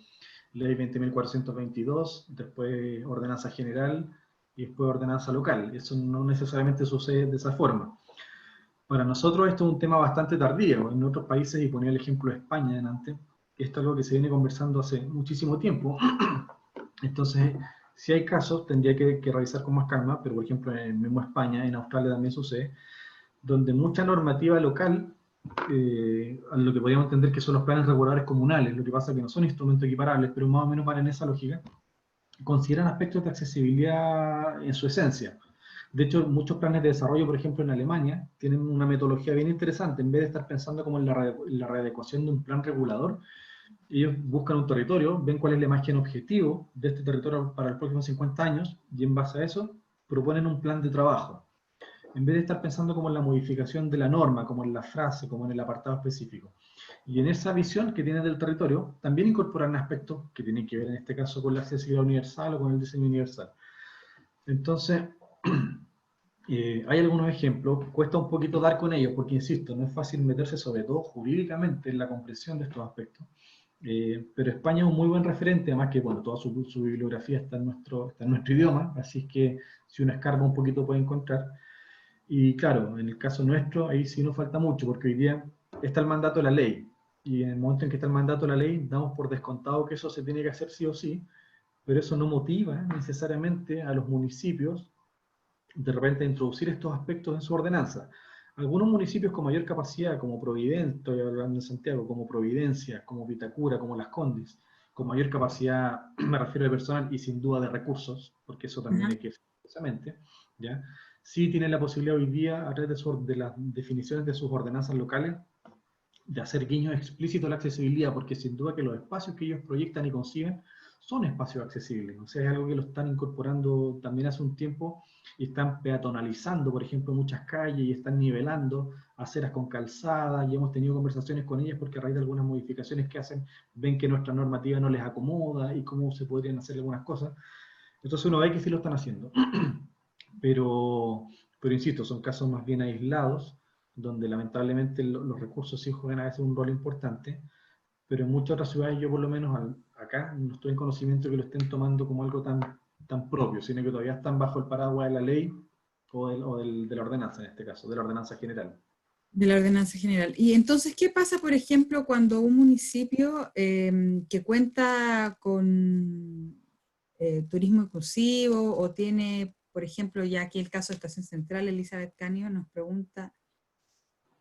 ley 20.422, después ordenanza general y después ordenanza local. Eso no necesariamente sucede de esa forma. Para nosotros esto es un tema bastante tardío. En otros países, y ponía el ejemplo de España delante, esto es algo que se viene conversando hace muchísimo tiempo. Entonces, si hay casos, tendría que revisar con más calma, pero por ejemplo en mismo España, en Australia también sucede, donde mucha normativa local, a lo que podríamos entender que son los planes reguladores comunales, lo que pasa es que no son instrumentos equiparables, pero más o menos van en esa lógica, consideran aspectos de accesibilidad en su esencia. De hecho, muchos planes de desarrollo, por ejemplo en Alemania, tienen una metodología bien interesante. En vez de estar pensando como en la readecuación de un plan regulador, ellos buscan un territorio, ven cuál es la imagen objetivo de este territorio para los próximos 50 años, y en base a eso proponen un plan de trabajo. En vez de estar pensando como en la modificación de la norma, como en la frase, como en el apartado específico. Y en esa visión que tienen del territorio, también incorporan aspectos que tienen que ver en este caso con la accesibilidad universal o con el diseño universal. Entonces, hay algunos ejemplos, cuesta un poquito dar con ellos, porque insisto, no es fácil meterse sobre todo jurídicamente en la comprensión de estos aspectos. Pero España es un muy buen referente, además que bueno, toda su bibliografía está en nuestro idioma, así es que si uno escarba un poquito puede encontrar. Y claro, en el caso nuestro, ahí sí nos falta mucho, porque hoy día está el mandato de la ley, y en el momento en que está el mandato de la ley, damos por descontado que eso se tiene que hacer sí o sí, pero eso no motiva necesariamente a los municipios de repente a introducir estos aspectos en su ordenanza. Algunos municipios con mayor capacidad, como Providencia, estoy hablando de Santiago, como Providencia, como Vitacura, como Las Condes, con mayor capacidad, me refiero de personal y sin duda de recursos, porque eso también hay que decir precisamente, ¿ya? Sí tienen la posibilidad hoy día, a través de las definiciones de sus ordenanzas locales, de hacer guiños explícitos a la accesibilidad, porque sin duda que los espacios que ellos proyectan y conciben son espacios accesibles. O sea, es algo que lo están incorporando también hace un tiempo y están peatonalizando, por ejemplo, muchas calles y están nivelando aceras con calzada, y hemos tenido conversaciones con ellas porque a raíz de algunas modificaciones que hacen, ven que nuestra normativa no les acomoda y cómo se podrían hacer algunas cosas. Entonces uno ve que sí lo están haciendo. Pero insisto, son casos más bien aislados, donde lamentablemente los recursos sí juegan a veces un rol importante, pero en muchas otras ciudades, yo por lo menos acá, no estoy en conocimiento que lo estén tomando como algo tan propio, sino que todavía están bajo el paraguas de la ley o de la ordenanza, en este caso, de la ordenanza general. De la ordenanza general. Y entonces, ¿qué pasa, por ejemplo, cuando un municipio que cuenta con turismo inclusivo o tiene, por ejemplo, ya aquí el caso de Estación Central, Elizabeth Canio nos pregunta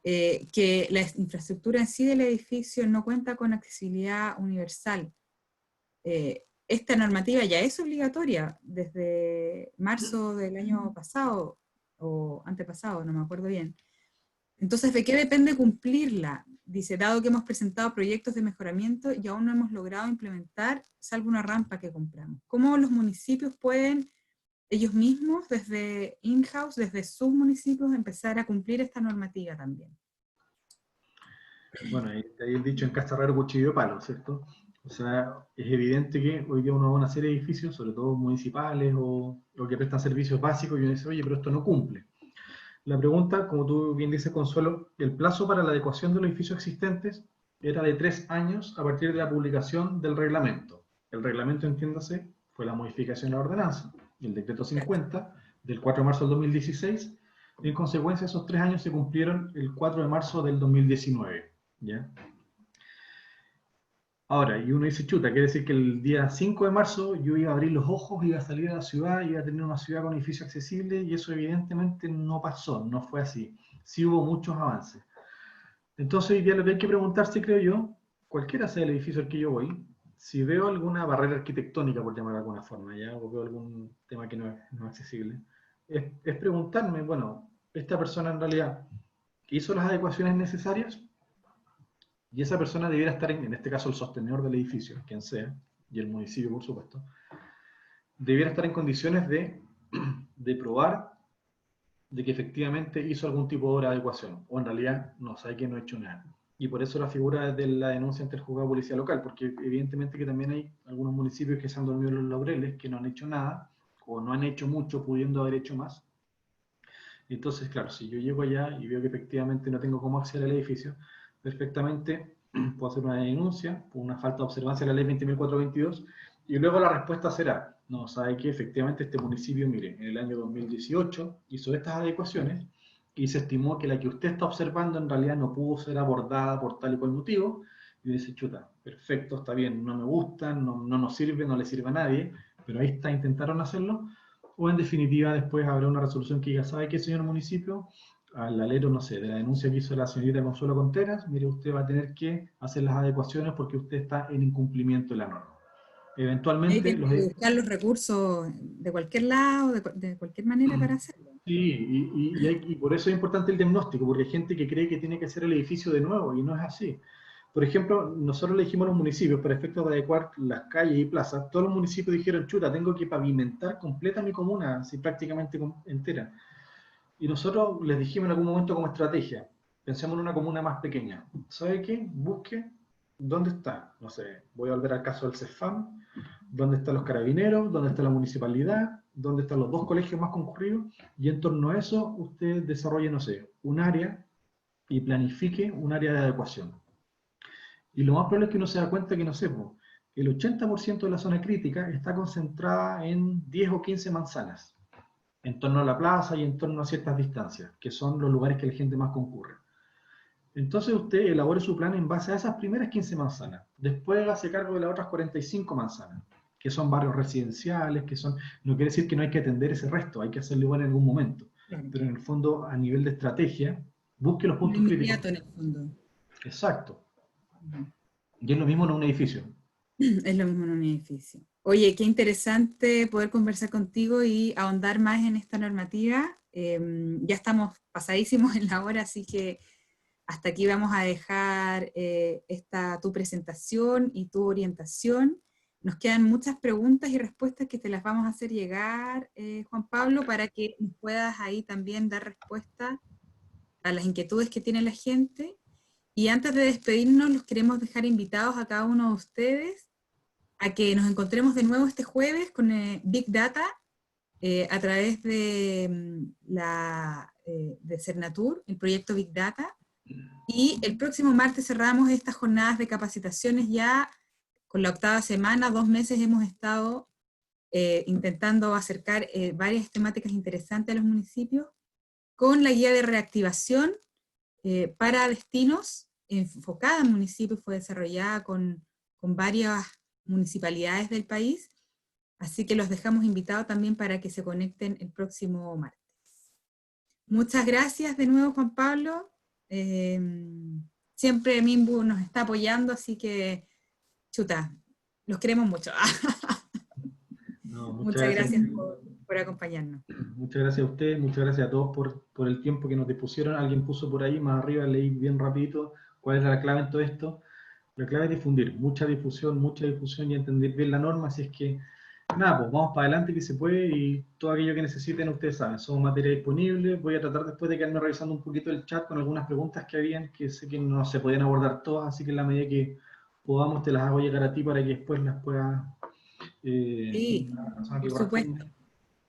que la infraestructura en sí del edificio no cuenta con accesibilidad universal? Esta normativa ya es obligatoria desde marzo del año pasado o antepasado, no me acuerdo bien. Entonces, ¿de qué depende cumplirla? dice, dado que hemos presentado proyectos de mejoramiento y aún no hemos logrado implementar, salvo una rampa que compramos. ¿Cómo los municipios pueden, ellos mismos, desde in-house, desde sus municipios, empezar a cumplir esta normativa también? Bueno, ahí el dicho en casa raro, cuchillo de palo, ¿cierto? O sea, es evidente que hoy día uno va a una serie de edificios, sobre todo municipales o que prestan servicios básicos, y uno dice, oye, pero esto no cumple. La pregunta, como tú bien dices, Consuelo, el plazo para la adecuación de los edificios existentes era de 3 años a partir de la publicación del reglamento. El reglamento, entiéndase, fue la modificación de la ordenanza, el decreto 50 del 4 de marzo del 2016. En consecuencia, esos 3 años se cumplieron el 4 de marzo del 2019. ¿Ya? Ahora, y uno dice, chuta, quiere decir que el día 5 de marzo yo iba a abrir los ojos, iba a salir a la ciudad, iba a tener una ciudad con edificios accesibles, y eso evidentemente no pasó, no fue así. Sí hubo muchos avances. Entonces hoy día lo que hay que preguntarse, creo yo, cualquiera sea el edificio al que yo voy, si veo alguna barrera arquitectónica, por llamar de alguna forma, ¿ya? O veo algún tema que no es accesible, es preguntarme, bueno, esta persona en realidad hizo las adecuaciones necesarias, y esa persona debiera estar, en este caso el sostenedor del edificio, quien sea, y el municipio por supuesto, debiera estar en condiciones de probar de que efectivamente hizo algún tipo de obra de adecuación, o en realidad no sabe que no ha hecho nada. Y por eso la figura de la denuncia ante el juzgado de policía local, porque evidentemente que también hay algunos municipios que se han dormido en los laureles, que no han hecho nada, o no han hecho mucho pudiendo haber hecho más. Entonces, claro, si yo llego allá y veo que efectivamente no tengo cómo acceder al edificio, perfectamente puedo hacer una denuncia por una falta de observancia de la ley 20.422, y luego la respuesta será, no, sabe que efectivamente este municipio, mire, en el año 2018 hizo estas adecuaciones y se estimó que la que usted está observando en realidad no pudo ser abordada por tal y cual motivo, y dice, chuta, perfecto, está bien, no me gusta, no nos sirve, no le sirve a nadie, pero ahí está, intentaron hacerlo. O en definitiva después habrá una resolución que diga, ¿sabe qué, señor municipio? Al alero, no sé, de la denuncia que hizo la señorita Consuelo Contreras, mire, usted va a tener que hacer las adecuaciones porque usted está en incumplimiento de la norma. Y ahí Eventualmente, tienen que buscar los recursos de cualquier lado, de cualquier manera para hacerlo. sí, y por eso es importante el diagnóstico, porque hay gente que cree que tiene que hacer el edificio de nuevo, y no es así. Por ejemplo, nosotros le dijimos a los municipios, para efectos de adecuar las calles y plazas, todos los municipios dijeron, chuta, tengo que pavimentar completa mi comuna, así prácticamente entera. Y nosotros les dijimos en algún momento como estrategia, pensemos en una comuna más pequeña. ¿Sabe qué? Busque dónde está, no sé, voy a volver al caso del CEFAM, dónde están los carabineros, dónde está la municipalidad, dónde están los 2 colegios más concurridos, y en torno a eso usted desarrolle, no sé, un área y planifique un área de adecuación. Y lo más probable es que uno se da cuenta que, no sé, el 80% de la zona crítica está concentrada en 10 o 15 manzanas, en torno a la plaza y en torno a ciertas distancias, que son los lugares que la gente más concurre. Entonces usted elabore su plan en base a esas primeras 15 manzanas. Después hágase cargo de las otras 45 manzanas, que son barrios residenciales, que son... No quiere decir que no hay que atender ese resto, hay que hacerlo igual en algún momento. Claro. Pero en el fondo, a nivel de estrategia, busque los Lo puntos críticos. inmediato en el fondo. Exacto. Y es lo mismo en un edificio. Es lo mismo en un edificio. Oye, qué interesante poder conversar contigo y ahondar más en esta normativa. Ya estamos pasadísimos en la hora, así que hasta aquí vamos a dejar tu presentación y tu orientación. Nos quedan muchas preguntas y respuestas que te las vamos a hacer llegar, Juan Pablo, para que nos puedas ahí también dar respuesta a las inquietudes que tiene la gente. Y antes de despedirnos, los queremos dejar invitados a cada uno de ustedes a que nos encontremos de nuevo este jueves con Big Data a través de Cernatur, el proyecto Big Data. Y el próximo martes cerramos estas jornadas de capacitaciones ya con la 8ª semana, 2 meses hemos estado intentando acercar varias temáticas interesantes a los municipios con la guía de reactivación para destinos enfocada en municipios, fue desarrollada con varias municipalidades del país, así que los dejamos invitados también para que se conecten el próximo martes. Muchas gracias de nuevo, Juan Pablo. Siempre Minbu nos está apoyando, así que, chuta, los queremos mucho. No, Muchas gracias por acompañarnos. Muchas gracias a ustedes, muchas gracias a todos por el tiempo que nos dispusieron. Alguien puso por ahí, más arriba, leí bien rapidito, ¿Cuál es la clave en todo esto? La clave es difundir, mucha difusión y entender bien la norma, así es que, nada, pues vamos para adelante que se puede y todo aquello que necesiten ustedes saben, somos materia disponible, voy a tratar después de quedarme revisando un poquito el chat con algunas preguntas que habían, que sé que no se podían abordar todas, así que en la medida que podamos te las hago llegar a ti para que después las puedas Sí, a la persona que por corresponde. supuesto.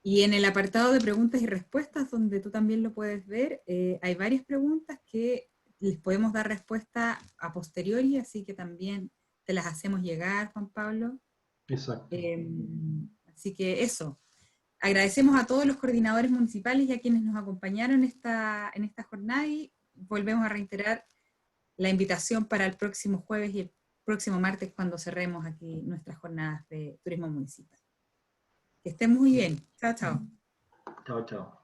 Y en el apartado de preguntas y respuestas, donde tú también lo puedes ver, hay varias preguntas que les podemos dar respuesta a posteriori, así que también te las hacemos llegar, Juan Pablo. Exacto. Así que eso. Agradecemos a todos los coordinadores municipales y a quienes nos acompañaron en esta jornada y volvemos a reiterar la invitación para el próximo jueves y el próximo martes cuando cerremos aquí nuestras jornadas de turismo municipal. Que estén muy bien. Chao, chao. Chao, chao.